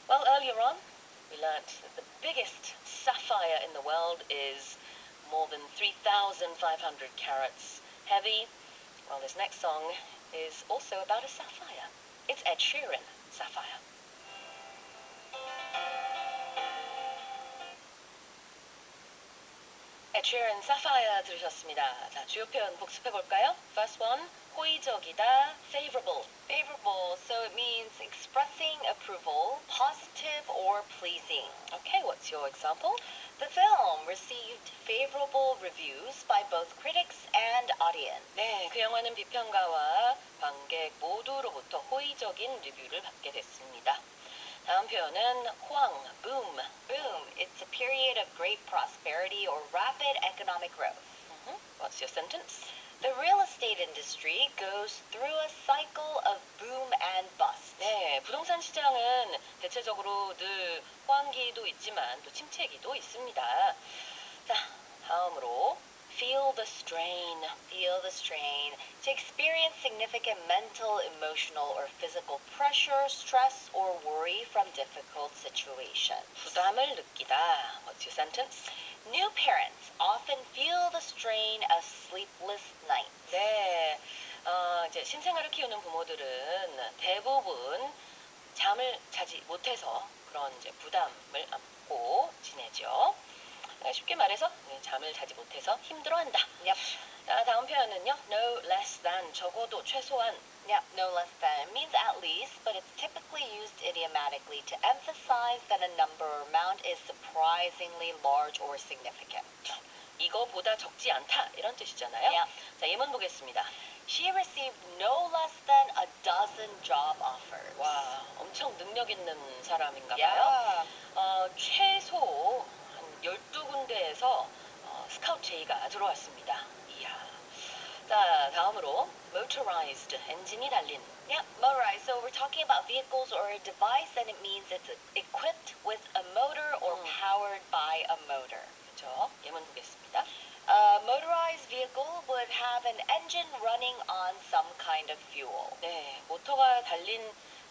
Well, earlier on, we learnt that the biggest sapphire in the world is more than 3,500 carats heavy. Well, this next song is also about a sapphire. It's Ed Sheeran, Sapphire. Ed Sheeran, Sapphire 들으셨습니다. 자, 주요 표현 복습해볼까요? First one, 호의적이다, favorable. Favorable, so it means expressing approval, positive or pleasing. Okay, what's your example? The film received favorable reviews by both critics and audience. 네, 그 영화는 비평가와 관객 모두로부터 호의적인 리뷰를 받게 됐습니다. 다음 표현은 호황, boom. Boom, it's a period of great prosperity or rapid economic growth. What's your sentence? The real estate industry goes through a cycle of boom and bust. 네, 부동산 시장은 대체적으로 늘 호황기도 있지만 또 침체기도 있습니다. 자, 다음으로 feel the strain. Feel the strain. To experience significant mental, emotional, or physical pressure, stress, or worry from difficult situations. 부담을 느끼다. What's your sentence? New parents often feel the strain of sleepless nights. 네, 이제 신생아를 키우는 부모들은 대부분 잠을 자지 못해서 그런 이제 부담을 안고 지내죠. 쉽게 말해서 잠을 자지 못해서 힘들어한다. Yep. 자, 다음 표현은요. No less than, 적어도, 최소한. Yep, no less than. It means at least, but it's typically used idiomatically to emphasize that a number or amount is surprisingly large or significant. 이거보다 적지 않다 이런 뜻이잖아요. Yep. 자, 예문 보겠습니다. She received no less than a dozen job offers. 와, 엄청 능력 있는 사람인가 봐요. Yeah. 최소 한 12군데에서 스카우트 제의가 들어왔습니다. 이야. 자, 다음으로 motorized, 엔진이 달린. Yep, motorized. So we're talking about vehicles or a device, and it means it's equipped with a motor or powered by a motor. 그렇죠. 예문 보겠습니다. A motorized vehicle would have an engine running on some kind of fuel. 네, 모터가 달린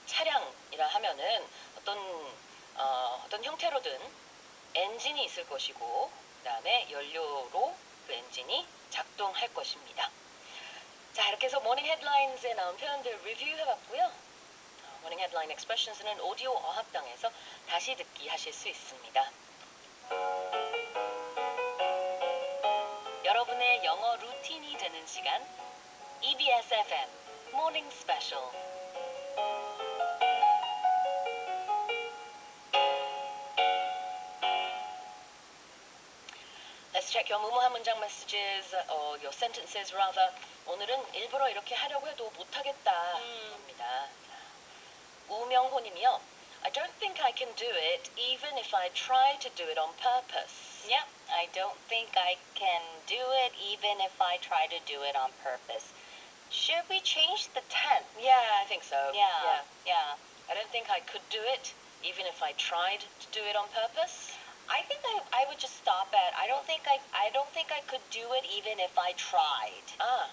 차량이라 하면은 어떤 형태로든 엔진이 있을 것이고, 그다음에 연료로 그 엔진이 작동할 것입니다. 자, 이렇게 해서 모닝 헤드라인즈에 나온 표현들 리뷰해봤고요. 모닝 헤드라인 expressions는 오디오 어학당에서 다시 듣기 하실 수 있습니다. 여러분의 영어 루틴이 되는 시간 EBS FM Morning Special. Let's check your 무모한 문장 messages, or your sentences rather. 오늘은 일부러 이렇게 하려고 해도 못하겠다 합니다. 우명호님이요. I don't think I can do it even if I try to do it on purpose. Yep, I don't think I can do it even if I try to do it on purpose. Should we change the tense? Yeah, I think so. Yeah. I don't think I could do it even if I tried to do it on purpose. I think I would just stop at I don't think I could do it even if I tried. 아,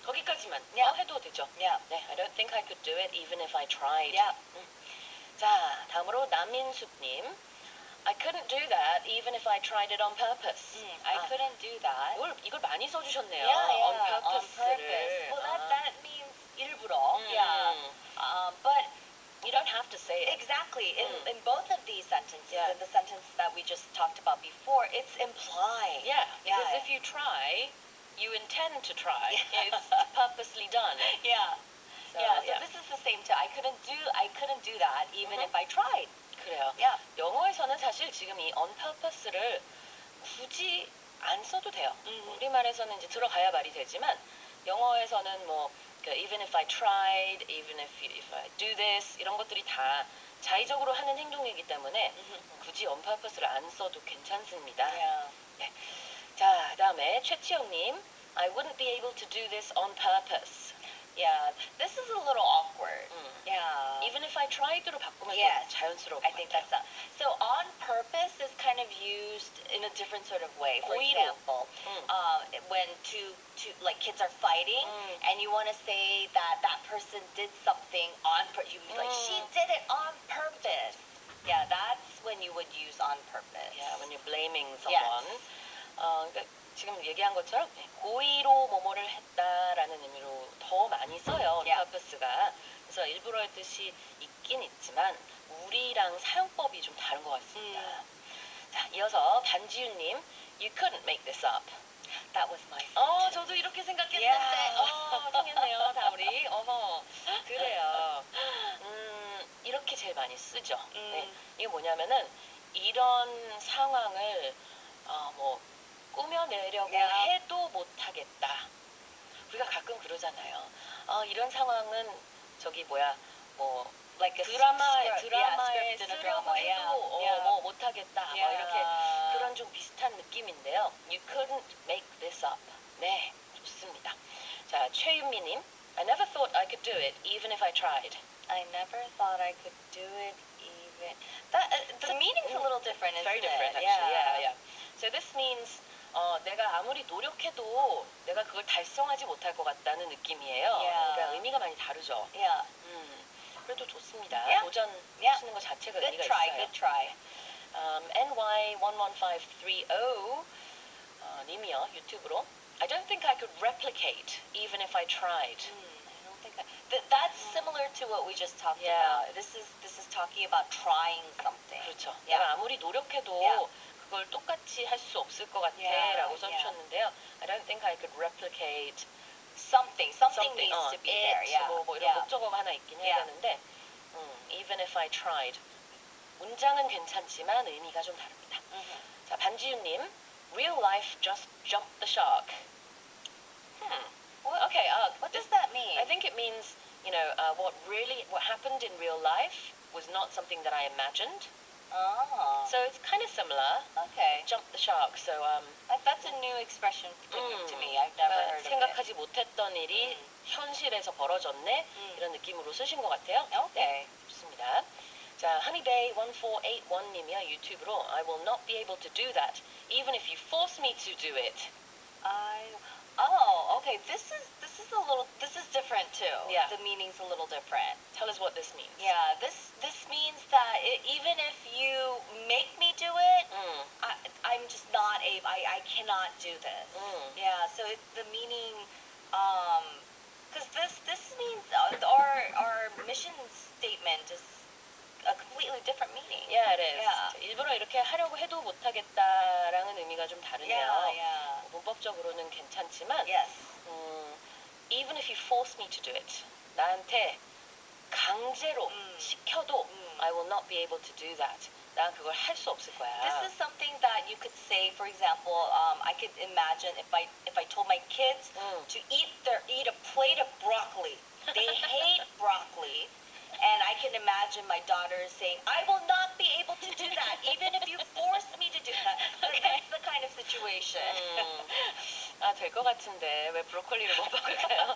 거기까지만 Yeah. 해도 되죠. Yeah. 네, I don't think I could do it even if I tried. Yeah. 자, 다음으로 남인숙님. I couldn't do that even if I tried it on purpose. I couldn't do that. 이걸 많이 써주셨네요. Yeah, on purpose를. on purpose. Well, that means 일부러. But you don't have to say it. exactly in both of these sentences, Yeah. in the sentence that we just talked about before, it's implied. Yeah, because if you try, you intend to try. It's purposely done. Yeah. So, So this is the same too. I couldn't do that even if I tried. 그래요. Yeah. 영어에서는 사실 지금 이 on purpose를 굳이 안 써도 돼요. 우리말에서는 이제 들어가야 말이 되지만 영어에서는 뭐 even if I tried, even if I do this 이런 것들이 다 자의적으로 하는 행동이기 때문에 굳이 on purpose를 안 써도 괜찮습니다. Yeah. 네. 자, 그다음에 최치영님, I wouldn't be able to do this on purpose. Yeah. This is a little awkward. Yeah. Even if I tried로 바꾸면 Yes. 더 자연스러울 것 I think 같아요. that's so on purpose is kind of used in a different sort of way. For 고의로. example, when two like kids are fighting and you want to say that person did something on purpose, like she did it on purpose. Yeah, that's when you would use on purpose. Yeah, when you're blaming Yes. someone. 그러니까 지금 얘기한 것처럼 고의로 뭐뭐를 했다라는 의미로 더 많이 써요. on Yeah. purpose가. 그래서 일부러의 뜻이 있긴 있지만 우리랑 사용법이 좀 다른 것 같습니다. 자, 이어서 반지윤님, You couldn't make this up. That was my sentence. 저도 이렇게 생각했는데, Yeah. 통했네요, 다 우리. 그래요. 이렇게 제일 많이 쓰죠. 네, 이게 뭐냐면은 이런 상황을 뭐 꾸며내려고 해도 못하겠다. 우리가 가끔 그러잖아요. 이런 상황은 뭐 Like a 드라마에 script in a 쓰려고 drama. 해도 Yeah. 뭐 못하겠다. 뭐 이렇게 그런 좀 비슷한 느낌인데요. You couldn't make this up. 네, 좋습니다. 자, 최윤미님, I never thought I could do it even if I tried. I never thought I could do it even. The meaning's a little different, isn't Very it? different, actually. Yeah. So this means 내가 아무리 노력해도 내가 그걸 달성하지 못할 것 같다는 느낌이에요. Yeah. 그러니까 의미가 많이 다르죠. Yeah. 그래도 좋습니다. Yeah. 도전하시는 거 자체가 Good 의미가 try. 있어요. Good try. NY11530 님이요, 유튜브로 I don't think I could replicate even if I tried. I don't think that's similar to what we just talked Yeah. about. This is talking about trying something. 그렇죠. Yeah. 내가 아무리 노력해도 Yeah. 그걸 똑같이 할 수 없을 것 같아 Yeah, 라고 써주셨는데요. I don't think I could replicate Something needs to be there. Yeah. 뭐 이런 목적어가 하나 있긴 해야 되는데 even if I tried. 문장은 괜찮지만 의미가 좀 다릅니다. 자, 반지윤님, real life just jumped the shark. Okay. What does that mean? I think it means, what happened in real life was not something that I imagined. Oh. So it's kind of similar. Okay. Jump the shark. So That's a new expression to me. I've never heard of it. 생각하지 못했던 일이 현실에서 벌어졌네. 이런 느낌으로 쓰신 것 같아요. Okay. 네, 좋습니다. 자, honeybay1481님이요, 유튜브로 I will not be able to do that, even if you force me to do it. Okay. This is different too. Yeah. The meaning's a little different. Tell us what this means. Yeah. This means that even if you make me do it, I'm just not able. I cannot do this. Yeah. So the meaning, because this means our mission statement is a completely different meaning. Yeah, it is. Yeah. 일부러 이렇게 하려고 해도 못하겠다라는 의미가 좀 다르네요. Yeah. 문법적으로는 괜찮지만 Yes. even if you force me to do it, 나한테 강제로 시켜도 I will not be able to do that. 난 그걸 할 수 없을 거야. This is something that you could say. For example, I could imagine if I told my kids to eat a plate of broccoli. They hate broccoli, and I can imagine my daughter saying, "I will not be able to do that, even if you force me to do that." That's the kind of situation. 될 것 같은데 왜 브로콜리를 못 먹을까요?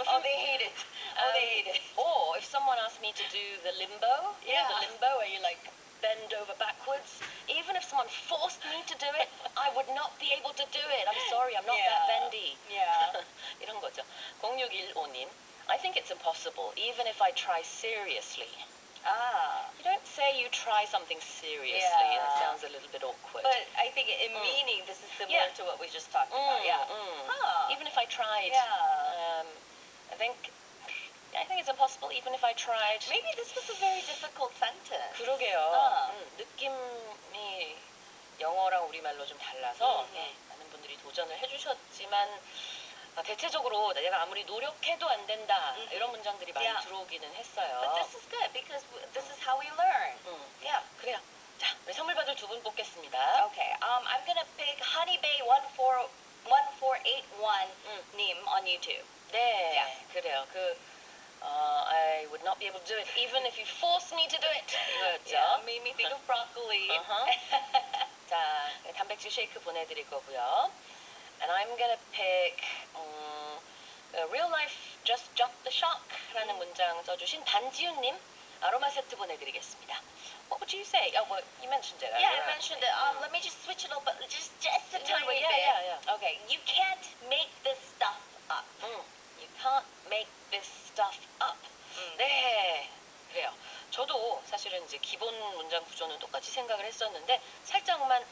Oh, they hate it. Oh, they hate it. Or if someone asked me to do the limbo, you know, the Yeah. limbo where you like bend over backwards, even if someone forced me to do it, I would not be able to do it. I'm sorry, I'm not that bendy. Yeah. 이런 거죠. 0615님, I think it's impossible, even if I try seriously. You don't say you try something seriously. Yeah. That sounds a little bit awkward. But I think in meaning, this is similar to what we just talked about. Yeah. Even if I tried, Yeah. I think it's impossible. Even if I tried. Maybe this was a very difficult sentence. 그러게요. 느낌이 영어랑 우리말로 좀 달라서 많은 분들이 도전을 해주셨지만 대체적으로 내가 아무리 노력해도 안 된다 이런 문장들이 많이 들어오기는 했어요. But this is good because this is how we learn. Yeah. 그래요. 자, 우리 선물 받을 두 분 뽑겠습니다. Okay. I'm gonna pick Honeybay 1481 님 on YouTube. 네, Yeah. 그래요. I would not be able to do it even if you forced me to do it. 이거였죠. Yeah, made me think of broccoli. 자, 단백질 쉐이크 보내드릴 거고요. And I'm gonna pick real life just jump the shark라는 문장 써주신 반지윤님 아로마 세트 보내드리겠습니다. What would you say? Oh, well, you mentioned it. Yeah, I mentioned it. Let me just switch it a little bit, just a tiny bit. Yeah. Okay, you can't make this stuff up. You can't make this stuff up. 네, 그래요. 저도 사실은 이제 기본 문장 구조는 똑같이 생각을 했었는데 살짝만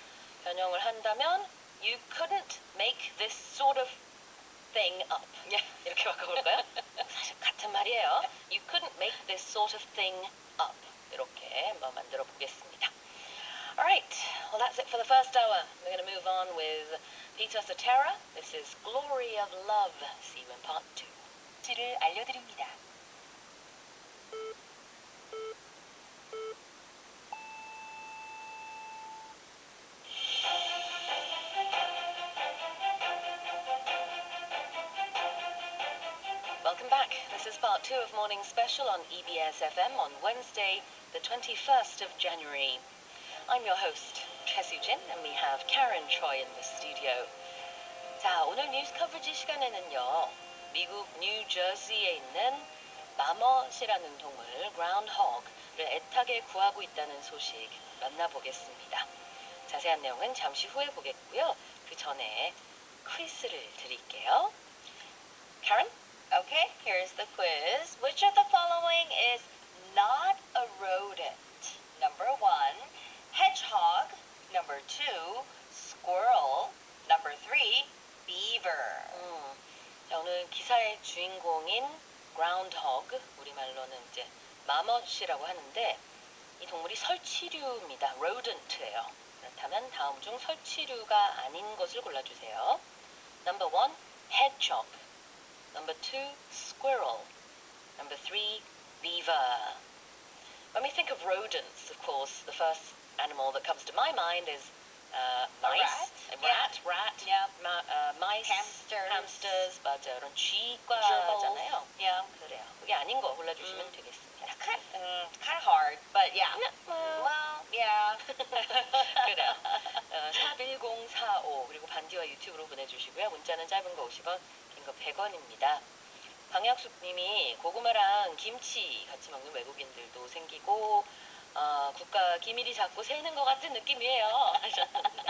변형을 한다면 You couldn't make this sort of thing up. 이렇게 바꿔볼까요? 사실 같은 말이에요. You couldn't make this sort of thing up. 이렇게 한번 만들어 보겠습니다. Alright, well that's it for the first hour. We're going to move on with Peter Cetera. This is Glory of Love. See you in part 2. 를 알려드립니다. Welcome back. This is part 2 of Morning Special on EBS FM on Wednesday, the 21st of January. I'm your host, 최수진, and we have Karen Choi in the studio. 자, 오늘 뉴스 커버지 시간에는요, 미국 뉴저지에 있는 마멋이라는 동물, groundhog를 애타게 구하고 있다는 소식 만나보겠습니다. 자세한 내용은 잠시 후에 보겠고요. 그 전에 퀴즈를 드릴게요. Karen? Okay, here's the quiz. Which of the following is not a rodent? Number 1, hedgehog. Number 2, squirrel. Number 3, beaver. 자, 오늘 기사의 주인공인 groundhog, 우리말로는 이제 마멋이라고 하는데 이 동물이 설치류입니다. rodent예요. 그렇다면 다음 중 설치류가 아닌 것을 골라주세요. Number 1, hedgehog. Number 2, squirrel. Number 3, beaver. When we think of rodents, of course, the first animal that comes to my mind is mice. rat. Yeah. mice. Hamsters. hamsters. 맞아요. 이런 쥐과잖아요. Yeah. 그래요. 그게 아닌 거 골라주시면 되겠습니다. Kind of hard, but yeah. Well, yeah. 그래요. 샵 1045 그리고 반디와 유튜브로 보내주시고요. 문자는 짧은 거 50원, 긴 거 100원입니다. 강약숙님이 고구마랑 김치 같이 먹는 외국인들도 생기고 국가 기밀이 자꾸 새는 것 같은 느낌이에요. 하셨는데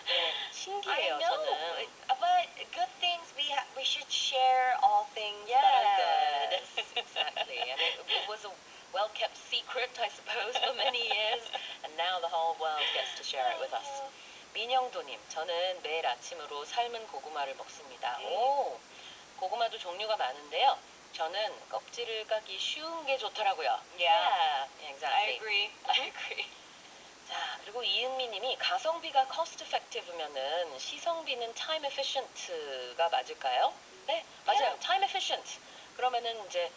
네, 신기해요. I know, 저는. but good things we should share all things that are good. Exactly. And it was a well-kept secret, I suppose, for many years, and now the whole world gets to share it with us. 민영도님, 저는 매일 아침으로 삶은 고구마를 먹습니다. 오, 고구마도 종류가 많은데요. 저는 껍질을 까기 쉬운 게 좋더라고요. Yeah, exactly. I agree. 자, 그리고 이은미 이은지님이 가성비가 cost effective면은 시성비는 time efficient가 맞을까요? 네, 맞아요. Yeah. time efficient. 그러면은 이제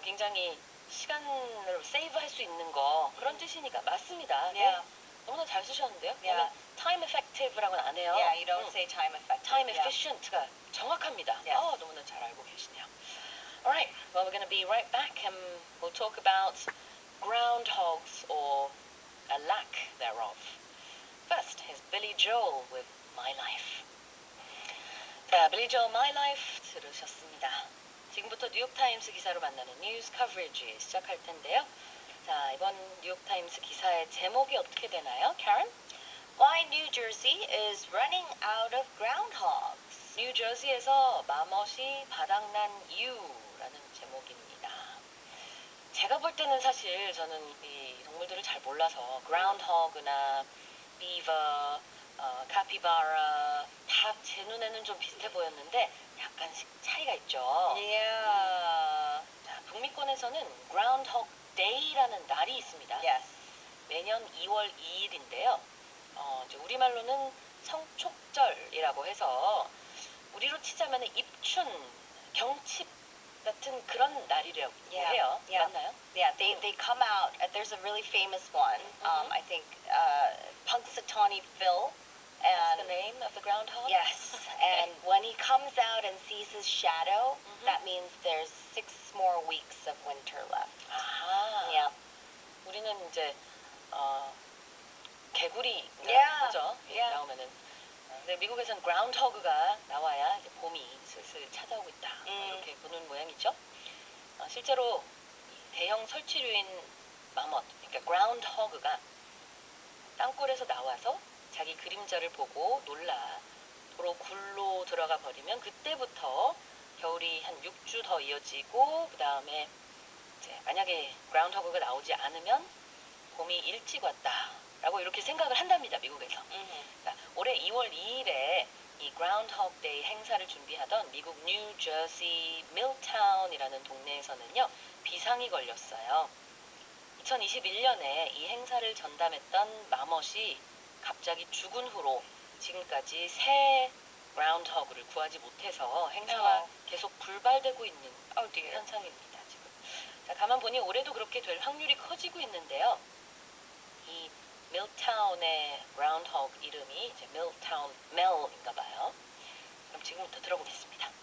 굉장히 시간을 세이브할 수 있는 거 그런 뜻이니까 맞습니다. Yeah. 네, 너무나 잘 쓰셨는데요. Yeah. 저는 time effective라고는 안 해요. Yeah, you don't say time effective. time Yeah. efficient가 정확합니다. Yes. 너무나 잘 알고 계시네요. Alright, well we're going to be right back and we'll talk about groundhogs or a lack thereof. First, here's Billy Joel with My Life. 자, Billy Joel My Life 들으셨습니다. 지금부터 뉴욕타임스 기사로 만나는 뉴스 커버리지 시작할 텐데요. 자, 이번 뉴욕타임스 기사의 제목이 어떻게 되나요, Karen? Why New Jersey is running out of groundhogs. 뉴저지에서 마멋이 바닥난 이유라는 제목입니다. 제가 볼 때는 사실 저는 이 동물들을 잘 몰라서 groundhog나 beaver, 카피바라 다 제 눈에는 좀 비슷해 보였는데 약간씩 차이가 있죠. Yeah. 자, 북미권에서는 groundhog day라는 날이 있습니다. Yes. 매년 2월 2일인데요. 이제 우리말로는 성촉절이라고 해서 우리로 치자면 입춘, 경칩 같은 그런 날이라고 해요. 맞나요? Yeah, they come out. There's a really famous one. I think Punxsutawney Phil. That's the name of the groundhog? Yes, and when he comes out and sees his shadow, that means there's 6 more weeks of winter left. 아하. Yeah. 우리는 이제 개구리 Yeah. 그죠? Yeah. 나오면은 근데 미국에서는 groundhog가 나와야 이제 봄이 슬슬 찾아오고 있다. 이렇게 보는 모양이죠. 실제로 대형 설치류인 마멋, 그러니까 groundhog가 땅굴에서 나와서 자기 그림자를 보고 놀라 도로 굴로 들어가 버리면 그때부터 겨울이 한 6주 더 이어지고 그 다음에 이제 만약에 groundhog가 나오지 않으면 봄이 일찍 왔다라고 이렇게 생각을 한답니다. 미국에서. 그러니까 올해 2월 2일에 이 groundhog day 행사를 준비하던 미국 뉴저지 밀타운이라는 동네에서는요 비상이 걸렸어요. 2021년에 이 행사를 전담했던 마멋이 갑자기 죽은 후로 지금까지 새 groundhog를 구하지 못해서 행사가 계속 불발되고 있는 현상입니다. 지금. 자, 가만 보니 올해도 그렇게 될 확률이 커지고 있는데요. 이 밀타운의 groundhog 이름이 이제 밀타운 멜인가 봐요. 그럼 지금부터 들어보겠습니다.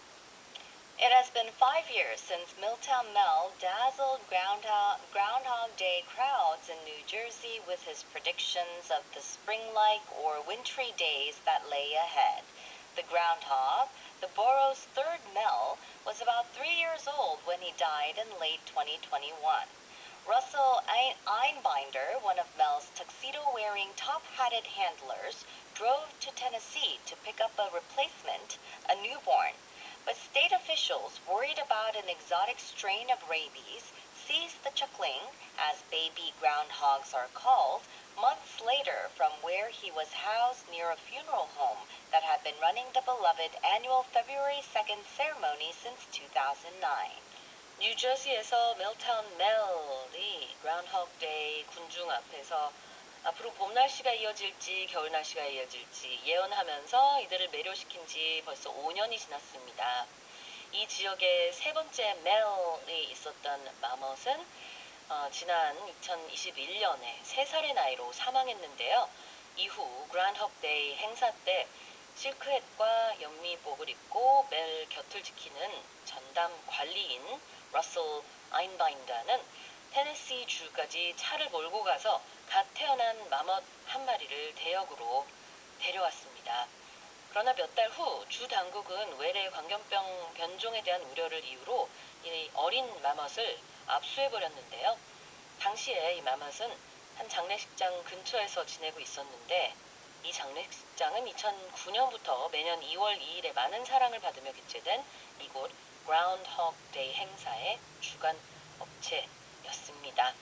It has been 5 years since Milltown Mel dazzled Groundhog Day crowds in New Jersey with his predictions of the spring-like or wintry days that lay ahead. The groundhog, the borough's third Mel, was about 3 years old when he died in late 2021. Russell Einbinder, one of Mel's tuxedo-wearing, top-hatted handlers, drove to Tennessee to pick up a replacement, a newborn. But state officials, worried about an exotic strain of rabies, seized the chuckling, as baby groundhogs are called, months later from where he was housed near a funeral home that had been running the beloved annual February 2nd ceremony since 2009. 뉴저지에서 밀타운 멜이 groundhog day 군중 앞에서 앞으로 봄 날씨가 이어질지 겨울 날씨가 이어질지 예언하면서 이들을 매료시킨 지 벌써 5년이 지났습니다. 이 지역의 세 번째 멜이 있었던 마멋은 지난 2021년에 3살의 나이로 사망했는데요. 이후 groundhog day 행사 때 실크햇과 연미복을 입고 멜 곁을 지키는 전담 관리인 러셀 아인바인더는 테네시 주까지 차를 몰고 가서 갓 태어난 마멋 한 마리를 대역으로 데려왔습니다. 그러나 몇 달 후 주 당국은 외래 광견병 변종에 대한 우려를 이유로 이 어린 마멋을 압수해버렸는데요. 당시에 이 마멋은 한 장례식장 근처에서 지내고 있었는데 이 장례식장은 2009년부터 매년 2월 2일에 많은 사랑을 받으며 개최된 이곳 groundhog day 행사의 주관 업체였습니다.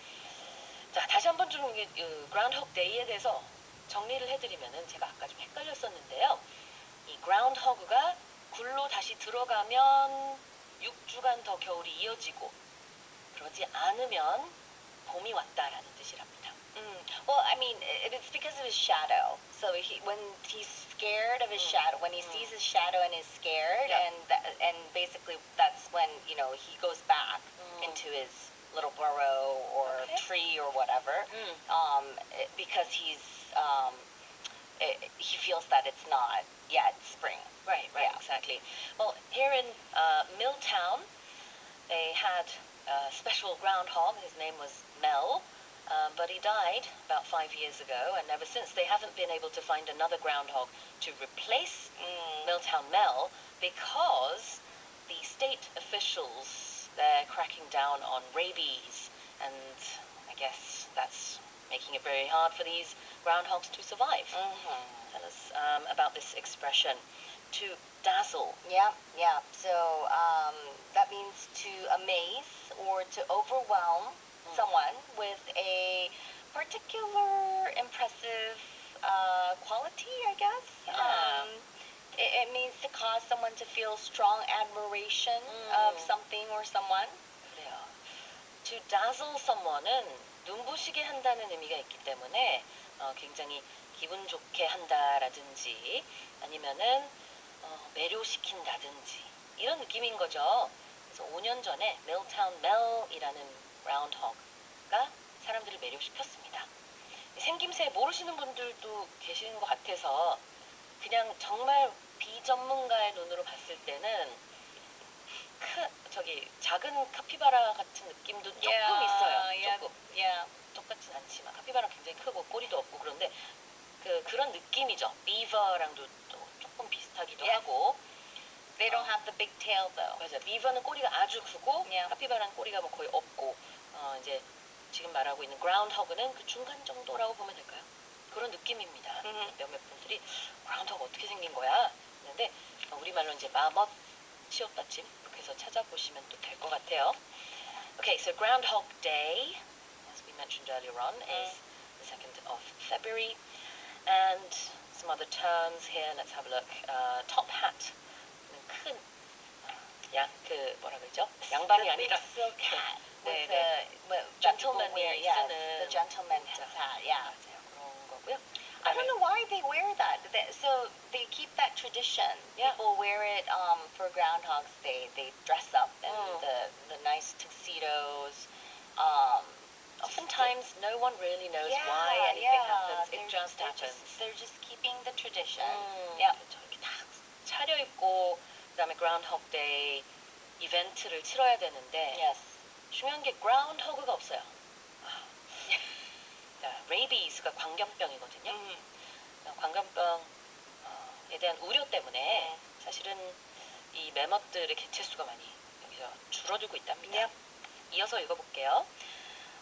자, 다시 한번 좀 groundhog day에 대해서 정리를 해드리면은 제가 아까 좀 헷갈렸었는데요. 이 groundhog가 굴로 다시 들어가면 6주간 더 겨울이 이어지고 그러지 않으면 봄이 왔다라는 뜻이랍니다. Well, I mean, it's because of his shadow. So when he's scared of his shadow, when he sees his shadow and is scared, and basically that's when he goes back into his little burrow or tree or whatever, because he feels that it's not yet spring. Right, exactly. Well, here in Milltown, they had a special groundhog. His name was Mel, but he died about 5 years ago, and ever since they haven't been able to find another groundhog to replace Milltown Mel because the state officials, they're cracking down on rabies, and I guess that's making it very hard for these groundhogs to survive. Tell us about this expression, to dazzle. Yeah. So that means to amaze or to overwhelm someone with a particular impressive quality, I guess. It means to cause someone to feel strong admiration of something or someone. 그래요. To dazzle someone은 눈부시게 한다는 의미가 있기 때문에 굉장히 기분 좋게 한다라든지 아니면은 매료시킨다든지 이런 느낌인 거죠. 그래서 5년 전에 Milltown Mel이라는 groundhog가 사람들을 매료시켰습니다. 생김새 모르시는 분들도 계시는 것 같아서 그냥 정말 비전문가의 눈으로 봤을 때는 작은 카피바라 같은 느낌도 조금 있어요. 조금. 똑같진 않지만 카피바라 굉장히 크고 꼬리도 없고 그런데 그런 느낌이죠. 비버랑도 조금 비슷하기도 하고. They don't have the big tail though. 맞아. 비버는 꼬리가 아주 크고 카피바라는 꼬리가 뭐 거의 없고 이제 지금 말하고 있는 그라운드허그는 그 중간 정도라고 보면 될까요? 그런 느낌입니다. 몇몇 분들이 그라운드허그 어떻게 생긴 거야? 근데 우리말로 이제 마멋 치읓받침 이렇게 해서 찾아보시면 또 될 것 같아요. Okay, so Groundhog Day, as we mentioned earlier on, is the 2nd of February. And some other terms here. Let's have a look. Top hat. 큰 뭐라 그러죠? 양반이 아니라 silk hat. 네. gentleman이 쓰는 the gentleman's hat. Yeah. 맞아요. 그런 거고요. I don't know why they wear that. So they keep that tradition. People wear it for Groundhog's Day. They dress up in the nice tuxedos. Oftentimes, no one really knows why anything happens. It just happens. They're just keeping the tradition. 그렇죠. 이렇게 딱 차려입고 그다음에 Groundhog Day 이벤트를 치러야 되는데 중요한 게 Groundhog가 없어요. 레이비스가 광견병이거든요. 광견병에 대한 우려 때문에 사실은 이 매멋들의 개체수가 많이 여기서 줄어들고 있답니다. 이어서 읽어볼게요.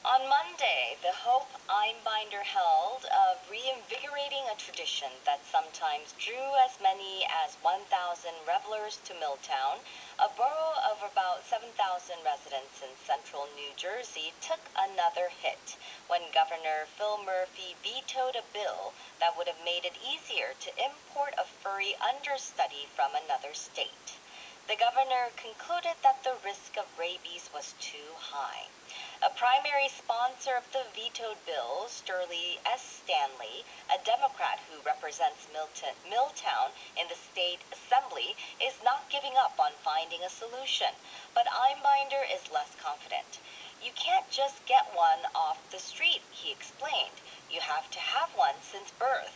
On Monday, the hope Einbinder held of reinvigorating a tradition that sometimes drew as many as 1,000 revelers to Milltown, a borough of about 7,000 residents in central New Jersey, took another hit when Governor Phil Murphy vetoed a bill that would have made it easier to import a furry understudy from another state. The governor concluded that the risk of rabies was too high. A primary sponsor of the vetoed bill, Sterling S. Stanley, a Democrat who represents Milltown in the state assembly, is not giving up on finding a solution, but Einbinder is less confident. You can't just get one off the street, he explained. You have to have one since birth.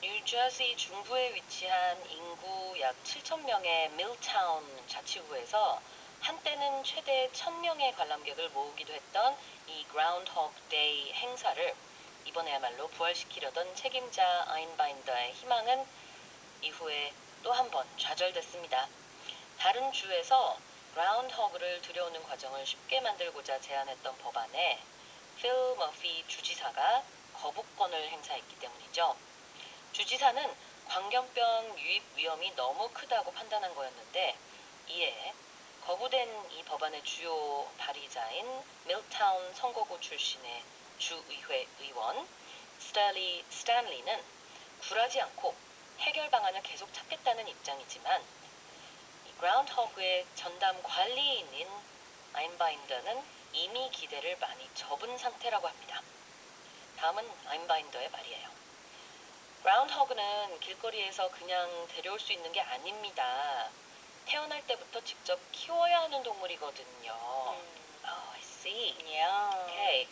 뉴저지 중부에 위치한 인구 약 7,000명의 밀타운 자치구에서 한때는 최대 1,000명의 관람객을 모으기도 했던 이 Groundhog Day 행사를 이번에야말로 부활시키려던 책임자 아인바인더의 희망은 이후에 또 한 번 좌절됐습니다. 다른 주에서 Groundhog를 들여오는 과정을 쉽게 만들고자 제안했던 법안에 필 머피 주지사가 거부권을 행사했기 때문이죠. 주지사는 광견병 유입 위험이 너무 크다고 판단한 거였는데 이에 거부된 이 법안의 주요 발의자인 밀타운 선거구 출신의 주의회 의원 스탠리는 굴하지 않고 해결 방안을 계속 찾겠다는 입장이지만 이 그라운드허그의 전담 관리인인 아인바인더는 이미 기대를 많이 접은 상태라고 합니다. 다음은 아임바인더의 말이에요. 그라운드호그는 길거리에서 그냥 데려올 수 있는 게 아닙니다. 태어날 때부터 직접 키워야 하는 동물이거든요. Oh, I see. Yeah. Okay.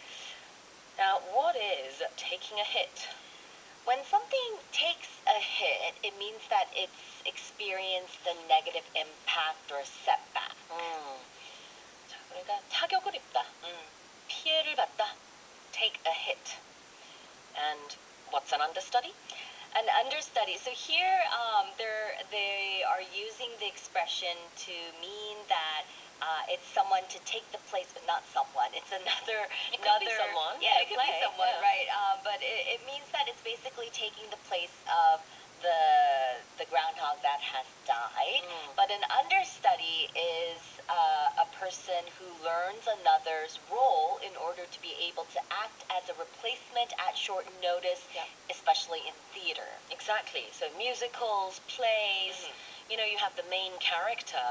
Now, what is taking a hit? When something takes a hit, it means that it's experienced a negative impact or setback. 자, 그러니까 타격을 입다, 피해를 받다, take a hit. And what's an understudy? An understudy. So here, they are using the expression to mean that it's someone to take the place, but not someone. It's another. It could be someone. Yeah, in it a could be play, someone, yeah. right? But it means that it's basically taking the place of the groundhog that has died. But an understudy is a person who learns another's role in order to be able to act as a replacement at short notice, especially in theater. Exactly. So musicals, plays, you have the main character.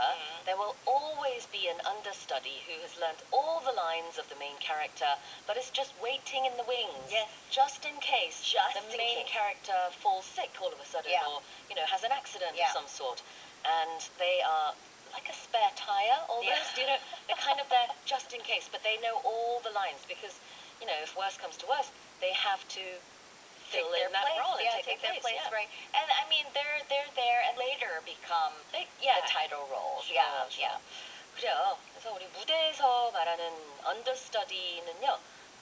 There will always be an understudy who has learnt all the lines of the main character, but is just waiting in the wings. Yes. Just in case the main case. character falls sick all of a sudden, or has an accident of some sort, and they are like a spare tire almost. They're kind of there just in case, but they know all the lines because if worse comes to worse, they have to fill in that role and take their place, right? And I mean, they're there and later become the title roles. Sure, sure. 그래요. 그래서 우리 무대에서 말하는 understudy는요,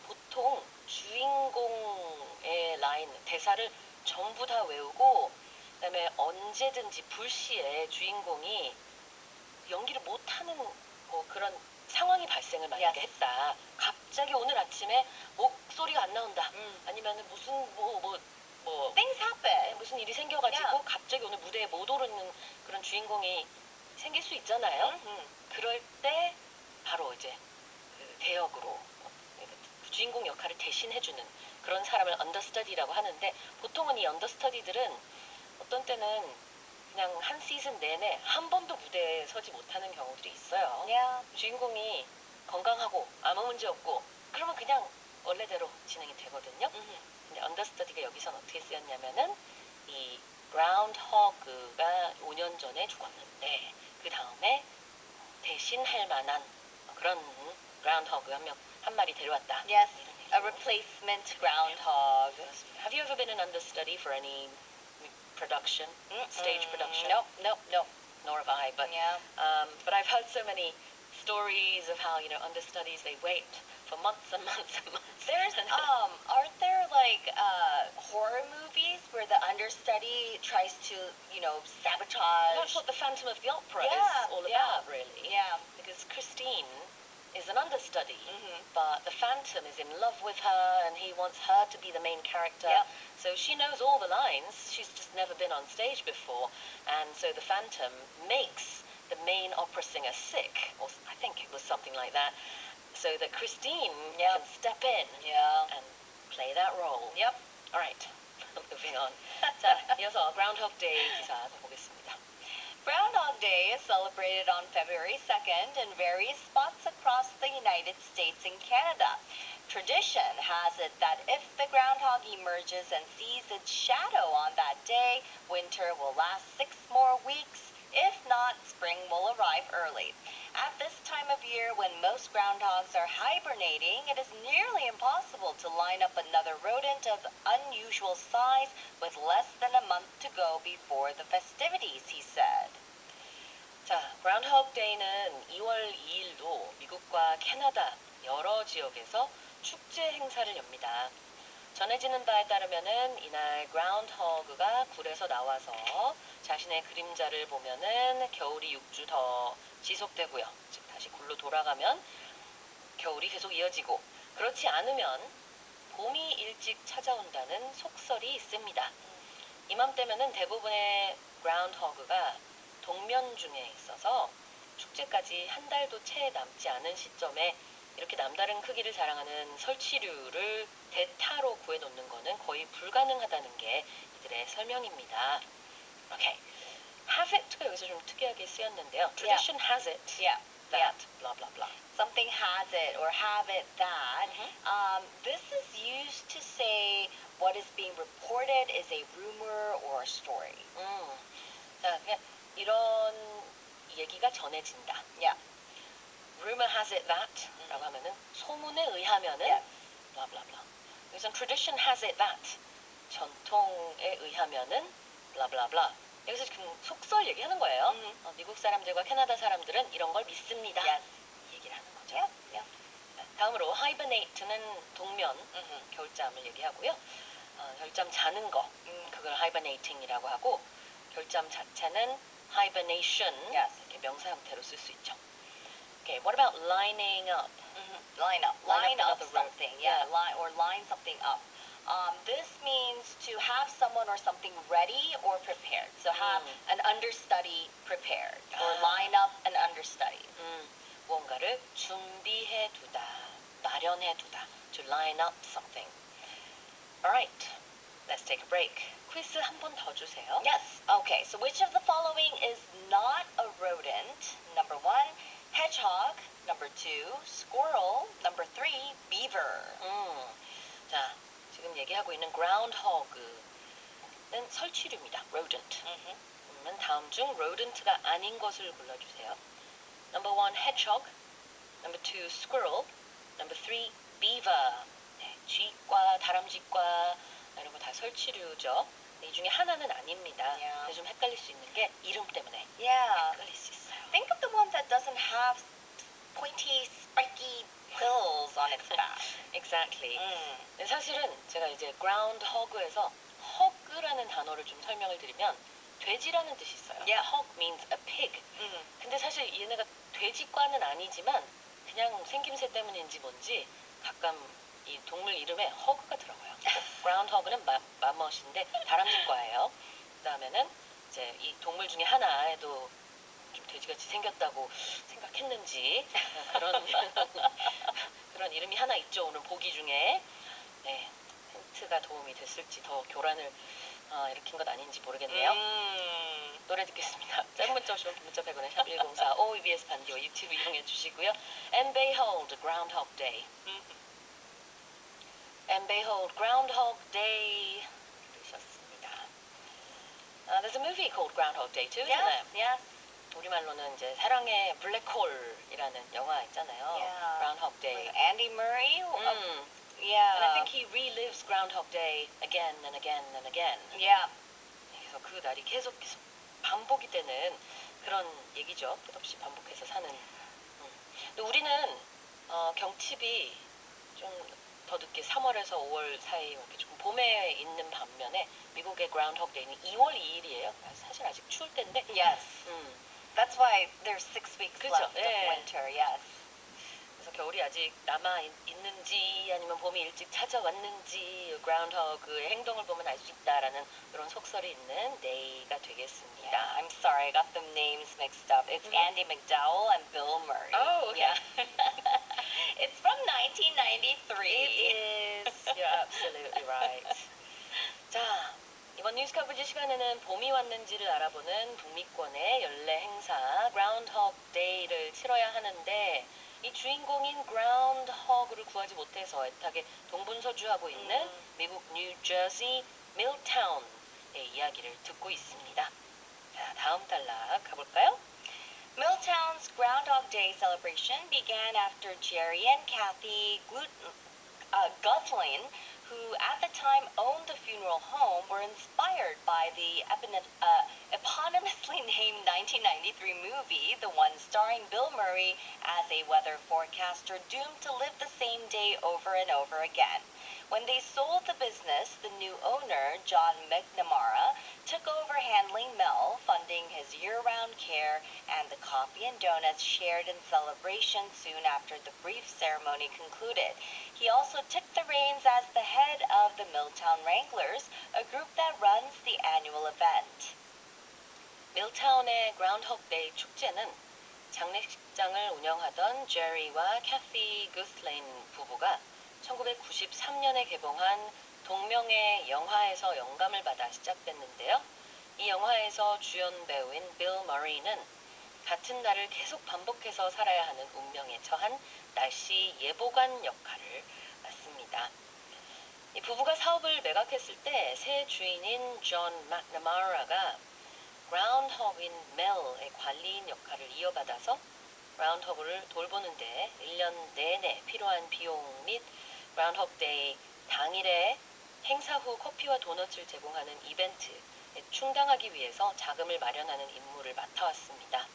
보통 주인공의 라인, 대사를 전부 다 외우고, 그다음에 언제든지 불시에 주인공이 연기를 못하는 그런 상황이 발생을 만약에 했다. 갑자기 오늘 아침에 목소리가 안 나온다. 아니면 무슨 things happen. 무슨 일이 생겨가지고 갑자기 오늘 무대에 못 오르는 그런 주인공이 생길 수 있잖아요. 그럴 때 바로 이제 그 대역으로 주인공 역할을 대신해주는 그런 사람을 언더스터디라고 하는데, 보통은 이 언더스터디들은 어떤 때는 그냥 한 시즌 내내 한 번도 무대에 서지 못하는 경우들이 있어요. 주인공이 건강하고 아무 문제 없고 그러면 그냥 원래대로 진행이 되거든요. 근데 언더스터디가 여기선 어떻게 쓰였냐면은 이 그라운드호그가 5년 전에 죽었는데 그 다음에 대신할 만한 그런 그라운드호그 한 마리 데려왔다. Yes, a replacement groundhog. Have you ever been an understudy for any production, stage production? Nope. Nor have I, but I've heard so many stories of how understudies, they wait for months and months and months. There's aren't there like horror movies where the understudy tries to sabotage? That's what the Phantom of the Opera is all about, really. Yeah. Because Christine is an understudy, but the Phantom is in love with her and he wants her to be the main character. So she knows all the lines, she's just never been on stage before, and so the Phantom makes the main opera singer sick, or I think it was something like that, so that Christine can step in and play that role. Alright, moving on. 자, 이어서 Groundhog Day 기사 더 보겠습니다. Groundhog Day is celebrated on February 2nd in various spots across the United States and Canada. Tradition has it that if the groundhog emerges and sees its shadow on that day, winter will last 6 more weeks. If not, spring will arrive early. At this time of year, when most groundhogs are hibernating, it is nearly impossible to line up another rodent of unusual size with less than a month to go before the festivities, he said. 자, Groundhog Day는 2월 2일로 미국과 캐나다 여러 지역에서 축제 행사를 엽니다. 전해지는 바에 따르면은 이날 그라운드호그가 굴에서 나와서 자신의 그림자를 보면은 겨울이 6주 더 지속되고요. 즉 다시 굴로 돌아가면 겨울이 계속 이어지고, 그렇지 않으면 봄이 일찍 찾아온다는 속설이 있습니다. 이맘때면은 대부분의 그라운드호그가 동면 중에 있어서 축제까지 한 달도 채 남지 않은 시점에 이렇게 남다른 크기를 자랑하는 설치류를 대타로 구해놓는 거는 거의 불가능하다는 게 이들의 설명입니다. Okay. Have it가 여기서 좀 특이하게 쓰였는데요. Tradition has it that, blah, blah, blah. Something has it or have it that. Mhm. This is used to say what is being reported is a rumor or a story. 자, 그냥 이런 얘기가 전해진다. Yeah. Rumor has it that 라고 하면은 소문에 의하면은 Yes. blah, blah, blah. 여기선 tradition has it that 전통에 의하면은 blah, blah, blah. 여기서 지금 속설 얘기하는 거예요. 미국 사람들과 캐나다 사람들은 이런 걸 믿습니다. Yes. 이 얘기를 하는 거죠. Yeah. Yeah. 다음으로 hibernate는 동면, 겨울잠을 얘기하고요. 겨울잠 자는 거, 그걸 hibernating이라고 하고 겨울잠 자체는 hibernation, Yes. 이렇게 명사 형태로 쓸 수 있죠. Okay, what about lining up? Line up. Line Line up up another row. something. Yeah. Yeah. Line or line something up. This means to have someone or something ready or prepared. So have an understudy prepared or line up an understudy. 무언가를 준비해 두다, 마련해 두다. To line up something. Alright, let's take a break. 퀴즈 한 번 더 주세요. Yes. Okay. So which of the following is not a rodent? Number 1, hedgehog. Number 2, squirrel. Number 3, beaver. 자, 지금 얘기하고 있는 groundhog는 설치류입니다. rodent. 그러면 다음 중 rodent가 아닌 것을 골라주세요. Number 1, hedgehog. Number 2, squirrel. Number 3, beaver. 네, 쥐과 다람쥐과 이런 거 다 설치류죠. 이 중에 하나는 아닙니다. Yeah. 근데 좀 헷갈릴 수 있는 게 이름 때문에 Yeah. 헷갈릴 수 있어요. Think of the one that doesn't have pointy, spiky quills on its back. Exactly. 근데 사실은 제가 이제 groundhog에서 hog라는 단어를 좀 설명을 드리면 돼지라는 뜻이 있어요. Yeah. hog means a pig. 근데 사실 얘네가 돼지과는 아니지만 그냥 생김새 때문인지 뭔지 가끔 이 동물 이름에 hog가 들어가요. groundhog는 맘머신데 다람쥐과예요. 그다음에는 이제 이 동물 중에 하나에도 좀 돼지같이 생겼다고 생각했는지 그런 그런 이름이 하나 있죠. 오늘 보기 중에 네, 힌트가 도움이 됐을지 더 교란을 일으킨 것 아닌지 모르겠네요. 노래 듣겠습니다. 짧은 문자 오시면 문자 100원에 샵 104 OEBS 반디오 유튜브 이용해 주시고요. And behold, Groundhog Day. And behold, Groundhog Day. 들으셨습니다. There's a movie called Groundhog Day too, isn't Yes. it? Yes. 우리말로는 이제 사랑의 블랙홀이라는 영화 있잖아요. Yeah. Groundhog Day. With Andy Murray. And I Yeah. think he relives Groundhog Day again and again and again. Yeah. 그래서 그 날이 계속 반복이 되는 그런 얘기죠. 끝없이 반복해서 사는. 근데 우리는 경칩이 좀 더 늦게 3월에서 5월 사이 이렇게 조금 봄에 있는 반면에 미국의 Groundhog Day는 2월 2일이에요. 사실 아직 추울 때인데. Yes. That's why there's 6 weeks 그쵸? left 예. of winter. Yes. 그래서 겨울이 아직 남아 있는지 아니면 봄이 일찍 찾아왔는지 Groundhog의 행동을 보면 알 수 있다라는 그런 속설이 있는 데이가 되겠습니다. Yeah, I'm sorry, I got the names mixed up. It's Andy McDowell and Bill Murray. Oh, okay. Yeah. It's from 1993. It is. You're absolutely right. 자, 이번 뉴스 커버지 시간에는 봄이 왔는지를 알아보는 북미권의 연례 행사 Groundhog Day를 치러야 하는데 이 주인공인 Groundhog를 구하지 못해서 애타게 동분서주하고 있는 미국 뉴저지 밀타운의 이야기를 듣고 있습니다. 자, 다음 단락 가볼까요? Milltown's Groundhog Day celebration began after Jerry and Kathy Gutlin, who at the time owned the funeral home, were inspired by the eponymously named 1993 movie, the one starring Bill Murray as a weather forecaster doomed to live the same day over and over again. When they sold the business, the new owner, John McNamara, took over handling Mel, funding his year-round care and the coffee and donuts shared in celebration soon after the brief ceremony concluded. He also took the reins as the head of the Milltown Wranglers, a group that runs the annual event. 밀타운의 Groundhog Day 축제는 장례식장을 운영하던 제리와 캐시 구슬레인 부부가 1993년에 개봉한 동명의 영화에서 영감을 받아 시작됐는데요. 이 영화에서 주연 배우인 빌 머리는 같은 날을 계속 반복해서 살아야 하는 운명에 처한 날씨 예보관 역할을 맡습니다. 이 부부가 사업을 매각했을 때 새 주인인 존 맥너마라가 그라운드허그인 멜의 관리인 역할을 이어받아서 그라운드허그를 돌보는데 1년 내내 필요한 비용 및 그라운드허그 데이 당일에 행사 후 커피와 도넛을 제공하는 이벤트에 충당하기 위해서 자금을 마련하는 임무를 맡아왔습니다.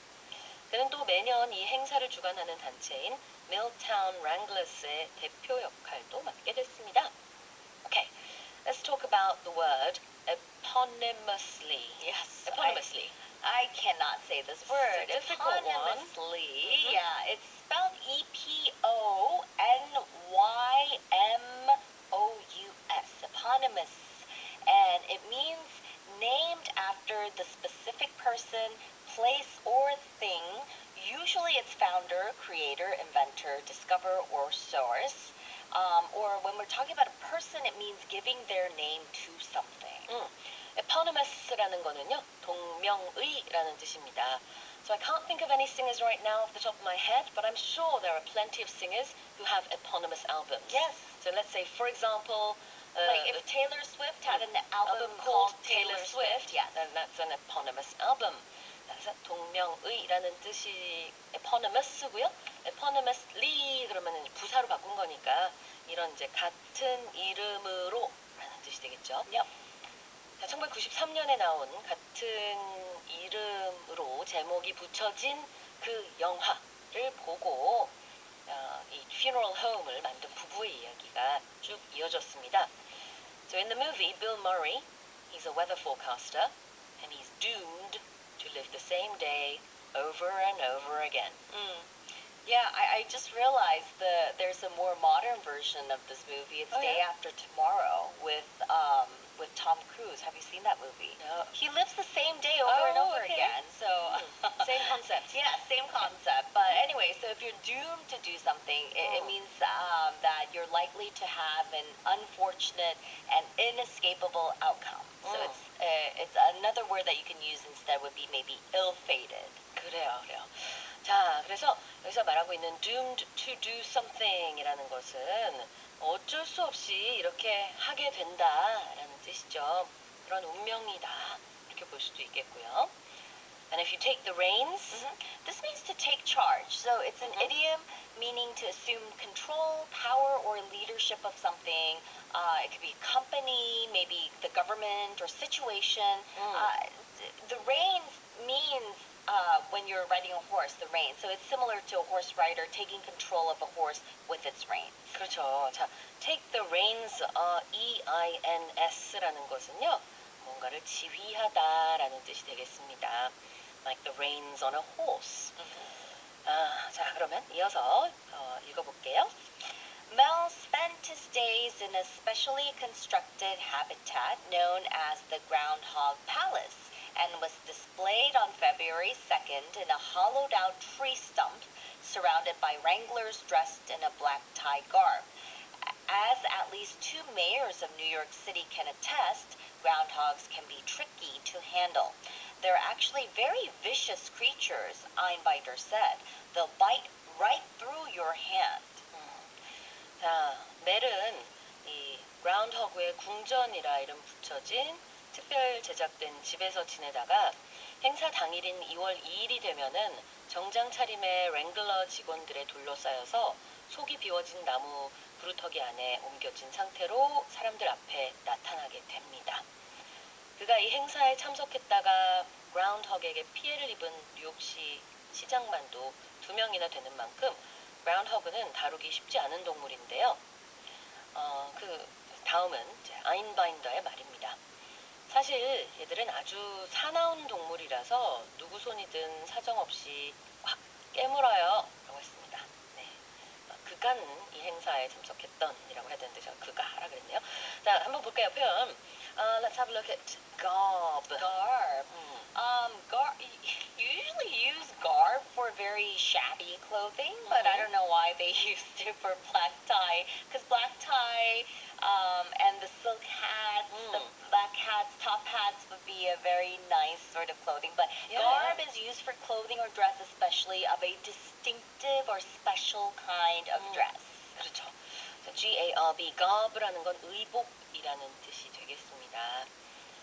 그는 또 매년 이 행사를 주관하는 단체인 밀타운 랭글러스의 대표 역할도 맡게 됐습니다. Okay, let's talk about the word eponymously. Yes. Eponymously. I cannot say this word. It's a difficult one. Eponymously. Yeah, it's spelled EPONYMOUS. Eponymous. And it means named after the specific person, place, or thing. Usually it's founder, creator, inventor, discoverer, or source. Or when we're talking about a person, it means giving their name to something. Eponymous라는 거는요, 동명의라는 뜻입니다. So I can't think of any singers right now off the top of my head, but I'm sure there are plenty of singers who have eponymous albums. Yes. So let's say, for example, Like if Taylor Swift had an album called Taylor Swift, yes. then that's an eponymous album. 그래서 동명의라는 뜻이 eponymous고요. eponymously 그러면 부사로 바꾼 거니까 이런 이제 같은 이름으로라는 뜻이 되겠죠. Yep. 자, 1993년에 나온 같은 이름으로 제목이 붙여진 그 영화를 보고 이 Funeral Home을 만든 부부의 이야기가 쭉 이어졌습니다. So in the movie, Bill Murray, he's a weather forecaster and he's doomed to live the same day over and over again. Yeah, I just realized there's a more modern version of this movie. It's Day yeah? After Tomorrow with Tom Cruise. Have you seen that movie? No. He lives the same day over and over okay. again. So Same concept. Yeah, same concept. But anyway, so if you're doomed to do something, it means that you're likely to have an unfortunate and inescapable outcome. So it's another word that you can use instead would be maybe ill-fated. 그래요. 자, 그래서 여기서 말하고 있는 doomed to do something이라는 것은 어쩔 수 없이 이렇게 하게 된다라는 뜻이죠. 그런 운명이다. 이렇게 볼 수도 있겠고요. And if you take the reins, this means to take charge. So it's an idiom meaning to assume control, power, or leadership of something. It could be a company, maybe the government, or situation. The reins means when you're riding a horse, the reins. So it's similar to a horse rider taking control of a horse with its reins. 그렇죠. 자, take the reins, EINS라는 것은요, 뭔가를 지휘하다라는 뜻이 되겠습니다. Like the reins on a horse. 자, 그러면 이어서 읽어볼게요. Mel spent his days in a specially constructed habitat known as the Groundhog Palace and was displayed on February 2nd in a hollowed-out tree stump surrounded by wranglers dressed in a black tie garb. As at least 2 mayors of New York City can attest, groundhogs can be tricky to handle. They're actually very vicious creatures, Einbeiter said. They'll bite right through your hand. 자, 멜은 이 그라운드허그의 궁전이라 이름 붙여진 특별 제작된 집에서 지내다가 행사 당일인 2월 2일이 되면은 정장 차림의 랭글러 직원들에 둘러싸여서 속이 비워진 나무 그루터기 안에 옮겨진 상태로 사람들 앞에 나타나게 됩니다. 그가 이 행사에 참석했다가 그라운드허그에게 피해를 입은 뉴욕시 시장만도 2명이나 되는 만큼 그라운드허그는 다루기 쉽지 않은 동물인데요. 그 다음은 이제 아인바인더의 말입니다. 사실 얘들은 아주 사나운 동물이라서 누구 손이든 사정없이 확 깨물어요 라고 했습니다. 네. 그간 이 행사에 참석했던이라고 해야 되는데 제가 그가라 그랬네요. 자, 한번 볼까요, 표현. Let's have a look at garb. Garb. You usually use garb for very shabby clothing, but I don't know why they used it for black tie. Because black tie and the silk hats, the black hats, top hats would be a very nice sort of clothing. But garb is used for clothing or dress, especially of a distinctive or special kind of dress. 그렇죠. garb, garb라는 건 의복이라는 뜻이 되겠습니다.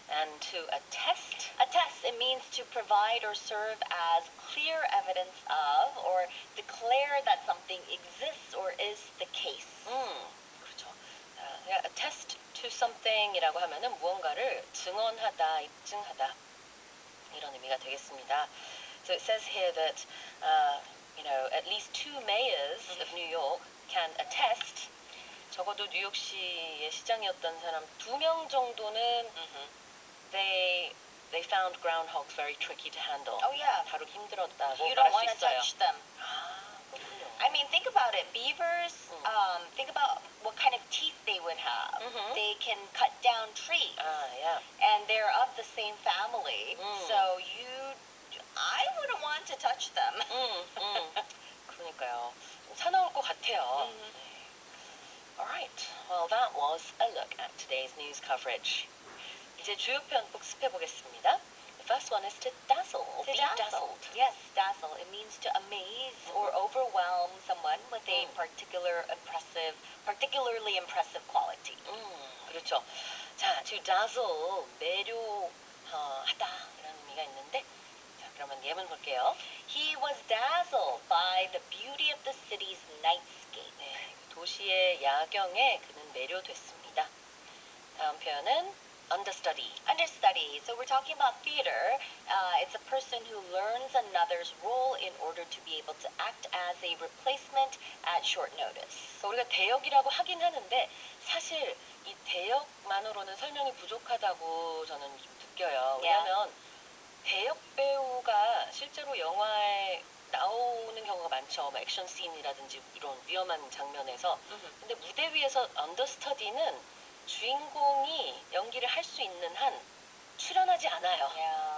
And to attest, Attest, it means to provide or serve as clear evidence of or declare that something exists or is the case. 그렇죠. 그냥 attest to something이라고 하면은 무언가를 증언하다, 입증하다 이런 의미가 되겠습니다. So it says here that at least 2 mayors of New York can attest. 적어도 뉴욕시의 시장이었던 사람 2명 정도는 they found groundhogs very tricky to handle. Oh yeah. 다루기 힘들었다고 You don't 말할 want 수 to 있어요. touch them. 그렇군요. I mean, think about it. Beavers, think about what kind of teeth they would have. They can cut down trees. Yeah. And they're of the same family. So I wouldn't want to touch them. 그러니까요. 좀 사나울 것 같아요. Alright. Well, that was a look at today's news coverage. 이제 주요 표현 복습해 보겠습니다. The first one is to dazzle, To be dazzled. Yes, dazzle. It means to amaze or overwhelm someone with a particularly impressive quality. 그렇죠. 자, to dazzle, 매료하다라는 의미가 있는데, 자, 그러면 예문 볼게요. He was dazzled by the beauty of the city's nightscape. 네, 도시의 야경에 그는 매료됐습니다. 다음 표현은 understudy. Understudy. So we're talking about theater. It's a person who learns another's role in order to be able to act as a replacement at short notice. 우리가 대역이라고 하긴 하는데 사실 이 대역만으로는 설명이 부족하다고 저는 좀 느껴요. 왜냐하면 대역 배우가 실제로 영화에 나오는 경우가 많죠. 뭐 액션 씬이라든지 이런 위험한 장면에서. 근데 무대 위에서 언더스터디는 주인공이 연기를 할 수 있는 한 출연하지 않아요.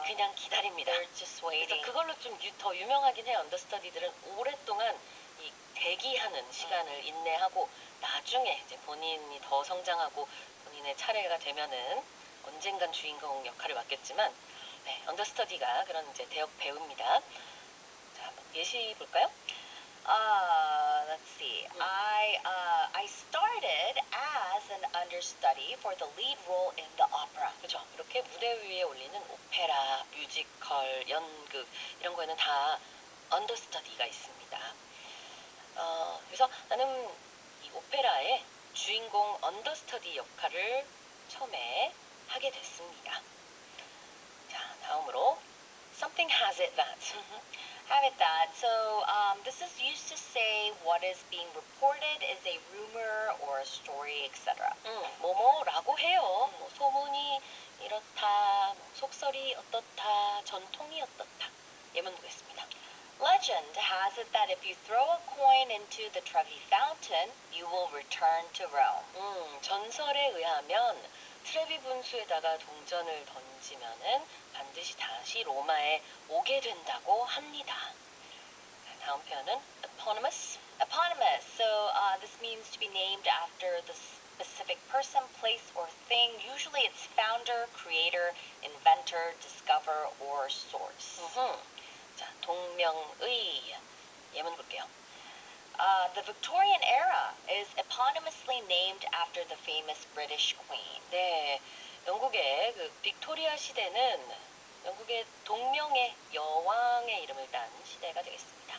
그냥 기다립니다. They're just waiting. 그래서 그걸로 좀 더 유명하긴 해요. 언더스터디들은 오랫동안 이 대기하는 시간을 인내하고 나중에 이제 본인이 더 성장하고 본인의 차례가 되면은 언젠간 주인공 역할을 맡겠지만 언더스터디가 그런 이제 대역 배우입니다. 자, 한번 예시 볼까요? Let's see. I started as an understudy for the lead role in the opera. 그렇죠. 이렇게 무대 위에 올리는 오페라, 뮤지컬, 연극 이런 거에는 다 언더스터디가 있습니다. 그래서 나는 이 오페라의 주인공 언더스터디 역할을 처음에 하게 됐습니다. 자, 다음으로 something has it that. Have it that. So this is used to say what is being reported is a rumor or a story, etc. 뭐뭐라고 해요. 뭐 소문이 이렇다, 뭐 속설이 어떻다, 전통이 어떻다. 예문 보겠습니다. Legend has it that if you throw a coin into the Trevi Fountain, you will return to Rome. 전설에 의하면 트레비 분수에다가 동전을 던지면은 반드시 다시 로마에 오게 된다고 합니다. 다음 표현은 eponymous. Eponymous. So this means to be named after the specific person, place, or thing. Usually it's founder, creator, inventor, discover, or source. 자, 동명의. 예문 볼게요. The Victorian era is eponymously named after the famous British Queen. 네, 영국의 그 빅토리아 시대는 영국의 동명의 여왕의 이름을 딴 시대가 되겠습니다.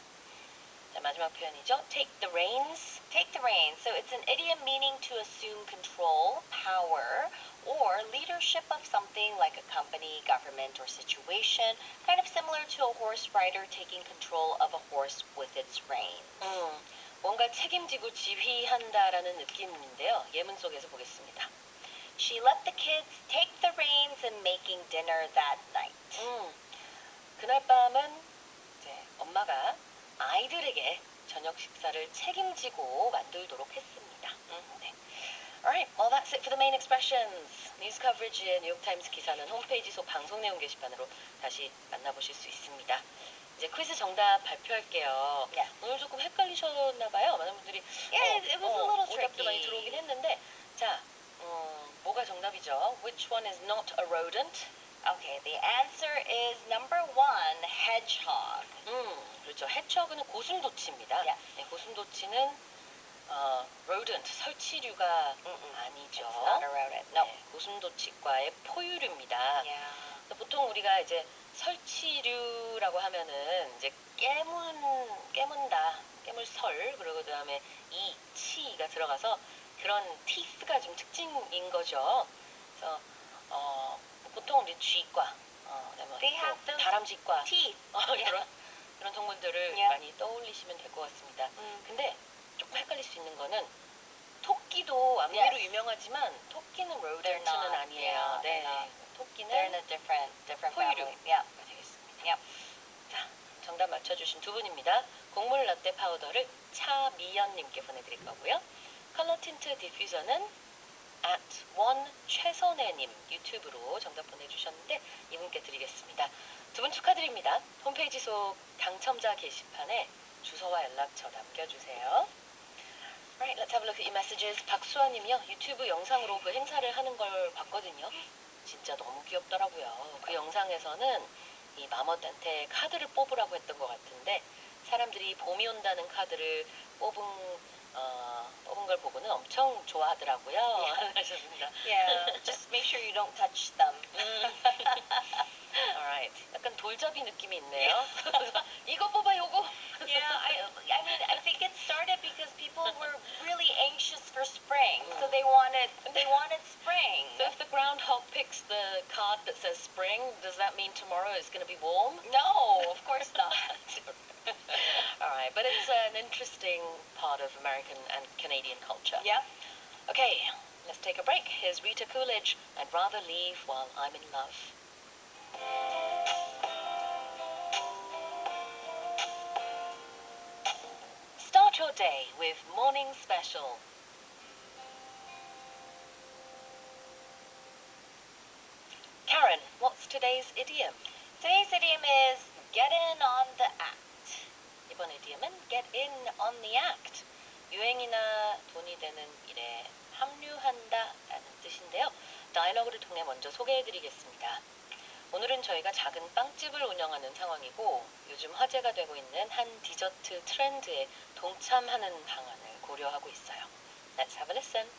자, 마지막 표현이죠. Take the reins. Take the reins. So it's an idiom meaning to assume control, power, or leadership of something like a company, government, or situation, kind of similar to a horse rider taking control of a horse with its reins. 뭔가 책임지고 지휘한다라는 느낌인데요. 예문 속에서 보겠습니다. She let the kids take the reins in making dinner that night. 그날 밤은 이제 엄마가 아이들에게 저녁 식사를 책임지고 만들도록 했습니다. 네. Alright, well that's it for the main expressions. 뉴스 커버리지의 뉴욕타임스 기사는 홈페이지 속 방송 내용 게시판으로 다시 만나보실 수 있습니다. 이제 퀴즈 정답 발표할게요. 오늘 조금 헷갈리셨나봐요. 많은 분들이 it was a little 오답도 많이 tricky. 들어오긴 했는데 자, 뭐가 정답이죠? Which one is not a rodent? Okay, the answer is number one, hedgehog. 그렇죠. 해치허그는 고슴도치입니다. Yes. 네, 고슴도치는 rodent, 설치류가 아니죠. It's not a rodent. No. 네, 고슴도치과의 포유류입니다. Yeah. 보통 우리가 이제 설치류라고 하면은 이제 깨문다, 깨물설, 그리고 그다음에 치가 들어가서 그런 teeth가 좀 특징인 거죠. 그래서 보통 우리 쥐과, They have those 다람쥐과, teeth. 이런 동물들을 Yeah. 많이 떠올리시면 될 것 같습니다. 근데 조금 헷갈릴 수 있는 거는 토끼도 암내로 Yes. 유명하지만 토끼는 They're rodent는 not. 아니에요. Yeah, 네, they're not. 토끼는 They're in a different 포유류. family. Yeah. 되겠습니다. Yep. 자, 정답 맞춰주신 두 분입니다. 곡물 라떼 파우더를 차미연님께 보내드릴 거고요. 컬러 틴트 디퓨저는 @1최선혜님 유튜브로 정답 보내주셨는데 이분께 드리겠습니다. 두 분 축하드립니다. 홈페이지 속 당첨자 게시판에 주소와 연락처 남겨주세요. Right, let's have a look at your messages. 박수아님이요. 유튜브 영상으로 그 행사를 하는 걸 봤거든요. 진짜 너무 귀엽더라고요. 그 영상에서는 이 마멋한테 카드를 뽑으라고 했던 것 같은데 사람들이 봄이 온다는 카드를 뽑은 걸 보고는 엄청 좋아하더라고요. 하셨습니다. Yeah. Just make sure you don't touch them. Alright. 약간 돌잡이 느낌이 있네요. 이거 뽑아 요거. Yeah, I mean, I think it started because people were really anxious for spring, so they wanted spring. So if the groundhog picks the card that says spring, does that mean tomorrow is going to be warm? No, of course not. Alright, but it's an interesting part of American and Canadian culture. Yep. Okay, let's take a break. Here's Rita Coolidge, I'd rather leave while I'm in love. Start your day with Morning Special. Karen, what's today's idiom? Today's idiom is get in on the act. 이번 idiom은 get in on the act. 유행이나 돈이 되는 일에 합류한다 라는 뜻인데요. 다이얼로그를 통해 먼저 소개해드리겠습니다. 오늘은 저희가 작은 빵집을 운영하는 상황이고 요즘 화제가 되고 있는 한 디저트 트렌드에 동참하는 방안을 고려하고 있어요. Let's have a listen.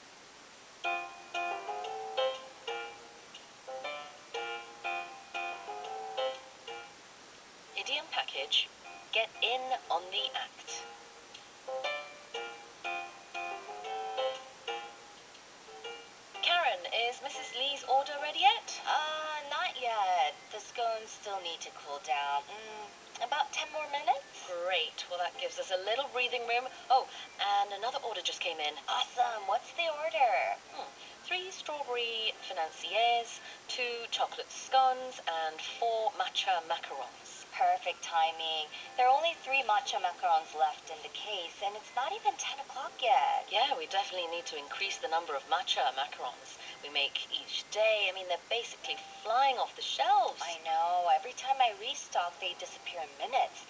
Idiom package, get in on the act. Karen, is Mrs. Lee's order ready yet? Not yet. The scones still need to cool down. About 10 more minutes? Great. Well, that gives us a little breathing room. Oh, and another order just came in. Awesome. What's the order? 3 strawberry financiers, 2 chocolate scones, and 4 matcha macarons. Perfect timing. There are only 3 matcha macarons left in the case, and it's not even 10 o'clock yet. Yeah, we definitely need to increase the number of matcha macarons we make each day. I mean, they're basically flying off the shelves. I know. Every time I restock, they disappear in minutes.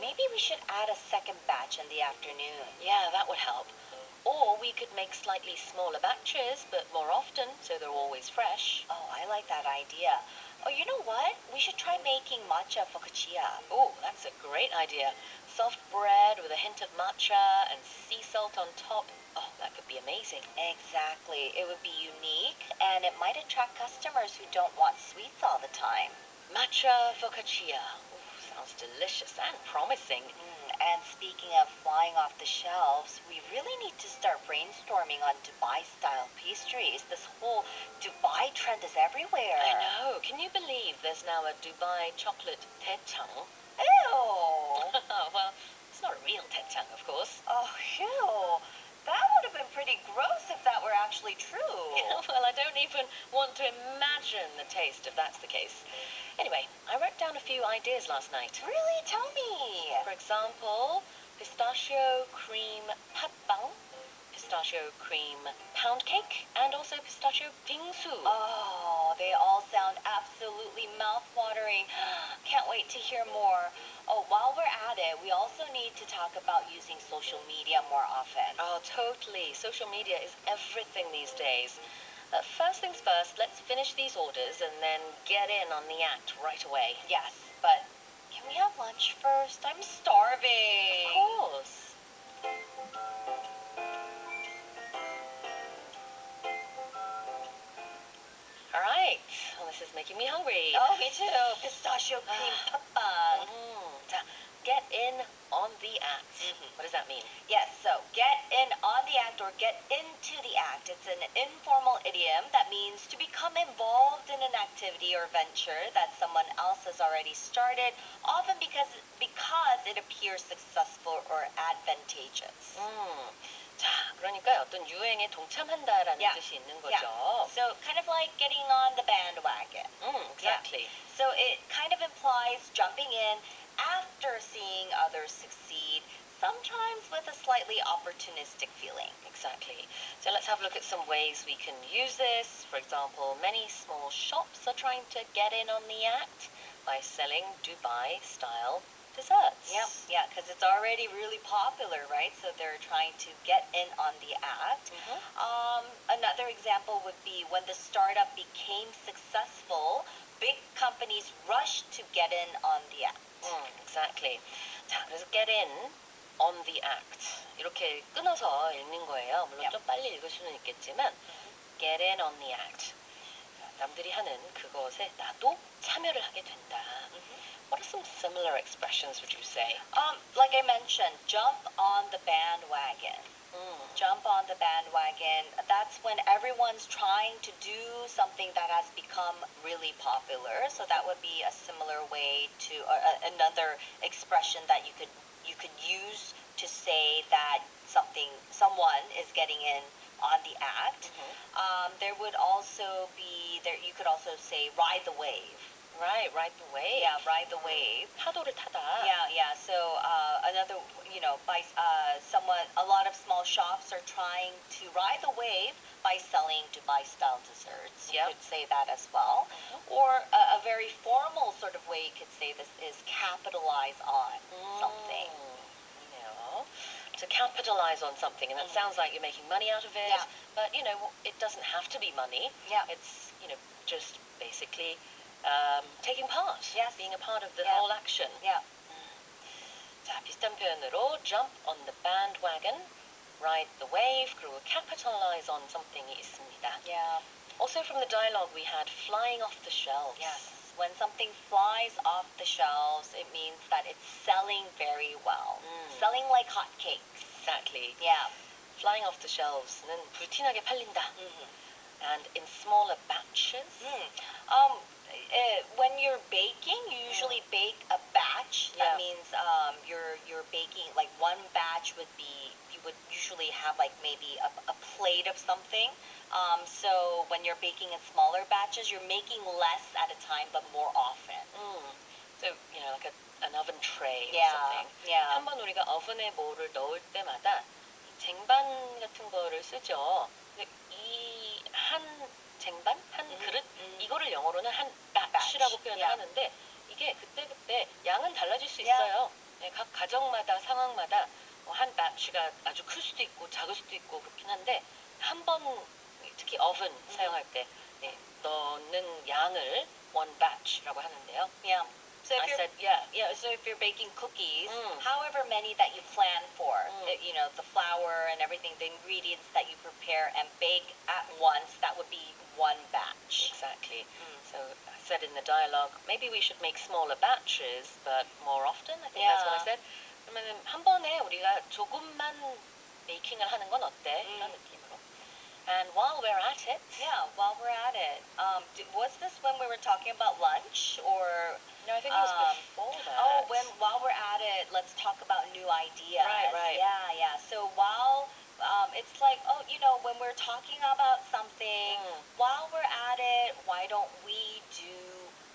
Maybe we should add a second batch in the afternoon. Yeah, that would help. Or we could make slightly smaller batches, but more often, so they're always fresh. Oh, I like that idea. Oh, you know what? We should try making matcha focaccia. Oh, that's a great idea. Soft bread with a hint of matcha and sea salt on top. Oh, that could be amazing. Exactly. It would be unique, and it might attract customers who don't want sweets all the time. Matcha focaccia. Ooh, sounds delicious and promising. And speaking of flying off the shelves, we really need to start brainstorming on Dubai-style pastries. This whole Dubai trend is everywhere. I know. Can you believe there's now a Dubai chocolate taechang? Ew! Well, it's not a real taechang, of course. Oh, ew! That would have been pretty gross if that were actually true. Well, I don't even want to imagine the taste if that's the case. Anyway, I wrote down a few ideas last night. Really? Tell me. For example, pistachio cream patbang, pistachio cream pound cake, and also pistachio bingsu. Oh, they all sound absolutely mouth-watering. Can't wait to hear more. Oh, while we're at it, we also need to talk about using social media more often. Oh, totally. Social media is everything these days. First things first, let's finish these orders and then get in on the act right away. Yes, but can we have lunch first? I'm starving. Of course. All right. Well, this is making me hungry. Oh, me too. Pistachio cream papa. 자, get in on the act. Mhm. What does that mean? Yes, so get in on the act or get into the act. It's an informal idiom that means to become involved in an activity or venture that someone else has already started, often because it appears successful or advantageous. 자, 그러니까 어떤 유행에 동참한다라는 Yeah. 뜻이 있는 Yeah. 거죠. So kind of like getting on the bandwagon. Exactly. So it kind of implies jumping in after seeing others succeed, sometimes with a slightly opportunistic feeling. Exactly. So let's have a look at some ways we can use this. For example, many small shops are trying to get in on the act by selling Dubai-style desserts. Yeah, because it's already really popular, right? So they're trying to get in on the act. Another example would be when the startup became successful, big companies rushed to get in on the act. Exactly. 자, 그래서 get in on the act. 이렇게 끊어서 읽는 거예요. 물론 좀 빨리 읽을 수는 있겠지만 get in on the act. 남들이 하는 그것에 나도 참여를 하게 된다. What are some similar expressions would you say? Like I mentioned, jump on the bandwagon. Jump on the bandwagon. That's when everyone's trying to do something that has become really popular. So that would be a similar way to another expression that you could use to say that someone is getting in on the act. There would also be you could also say ride the wave. Right, ride the wave. Yeah, ride the wave. 파도를 타다. Yeah. So another, a lot of small shops are trying to ride the wave by selling Dubai-style desserts. You could say that as well. Or a very formal sort of way you could say this is capitalize on something. To capitalize on something, and that sounds like you're making money out of it. Yeah. But it doesn't have to be money. Yeah. It's just basically taking part. Yes. Being a part of the whole action. Yeah. 자, 비슷한 표현으로 jump on the bandwagon, ride the wave, 그리고 capitalize on something이 있습니다. Yeah. Also from the dialogue we had flying off the shelves. Yes. When something flies off the shelves, it means that it's selling very well. Selling like hotcakes. Exactly. Yeah. Flying off the shelves는 불티나게 팔린다. And in smaller batches. When you're baking, you usually bake a batch. That means you're baking like one batch would be you would usually have like maybe a plate of something. So when you're baking in smaller batches, you're making less at a time but more often. So like an oven tray or Yeah. something. Yeah. 한번 우리가 오븐에 뭐를 넣을 때마다 쟁반 같은 거를 쓰죠. 이 한 쟁반, 한 그릇 이거를 영어로는 한 batch라고 표현을 하는데 이게 그때그때 양은 달라질 수 있어요. 네, 각 가정마다 상황마다 한 batch가 아주 클 수도 있고 작을 수도 있고 그렇긴 한데 한 번 특히 오븐 사용할 때 넣는 양을 one batch라고 하는데요. Yeah. So if I you're, said so if you're baking cookies, however many that you plan for, the flour and everything, the ingredients that you prepare and bake at once, that would be one batch. Exactly. So I said in the dialogue, maybe we should make smaller batches, but more often. I think that's what I said. 그러면 한 번에 우리가 조금만 베이킹을 하는 건 어때? 이런 느낌으로. And while we're at it, while we're at it, was this when we were talking about lunch or? No, I think it was before that. Oh, while we're at it, let's talk about new ideas. Right. Yeah. So while it's like, when we're talking about something, while we're at it, why don't we do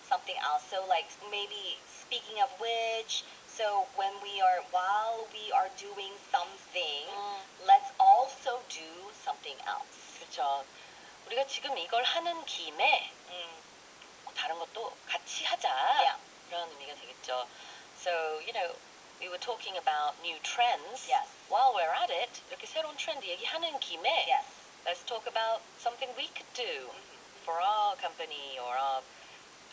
something else? So like maybe speaking of which, so while we are doing something, let's also do something else. 그렇죠. 우리가 지금 이걸 하는 김에 다른 것도 같이 하자. 그런 의미가 되겠죠. So, we were talking about new trends. Yes. While we're at it, 이렇게 새로운 트렌드 얘기하는 김에 let's talk about something we could do for our company or our,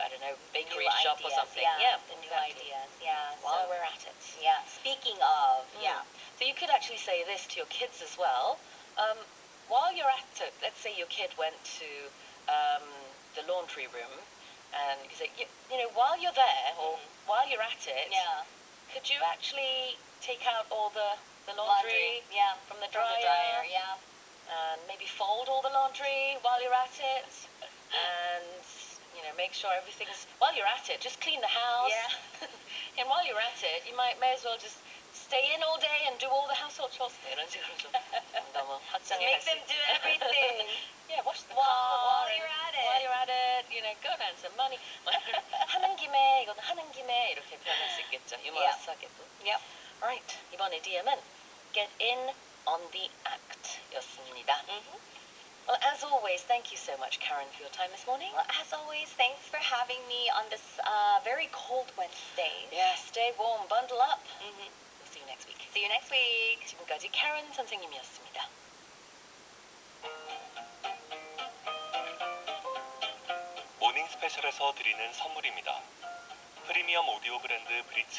I don't know, bakery New shop or ideas, something. Yeah, Yeah, the new exactly. ideas. Yeah. While so, we're at it. yeah. Speaking of, yeah. So you could actually say this to your kids as well. While you're at it, let's say your kid went to the laundry room, and you say, you know, while you're there or while you're at it, Yeah. could you actually take out all the laundry Yeah. from the From dryer? the dryer. Yeah. And maybe fold all the laundry while you're at it, and you know, make sure everything's, while you're at it, just clean the house. Yeah. And while you're at it, you may as well just stay in all day and do all the household chores. 이런 식으로 좀 너무 확장해 Make them do everything. Yeah, wash the while car. you're at it. While you're at it, you know, go down some money. 하는 김에, 이거는 하는 김에 이렇게 표현할 수 있겠죠. 유머러스하게도. Yep. Right. 이번 이디엄은 get in on the act 였습니다. Well, as always, thank you so much, Karen, for your time this morning. Well, as always, thanks for having me on this very cold Wednesday. Yeah, stay warm, bundle up. We'll see you next week. See you next week. 지금까지 Karen 선생님이었습니다. 모닝 스페셜에서 드리는 선물입니다. 프리미엄 오디오 브랜드 브릿지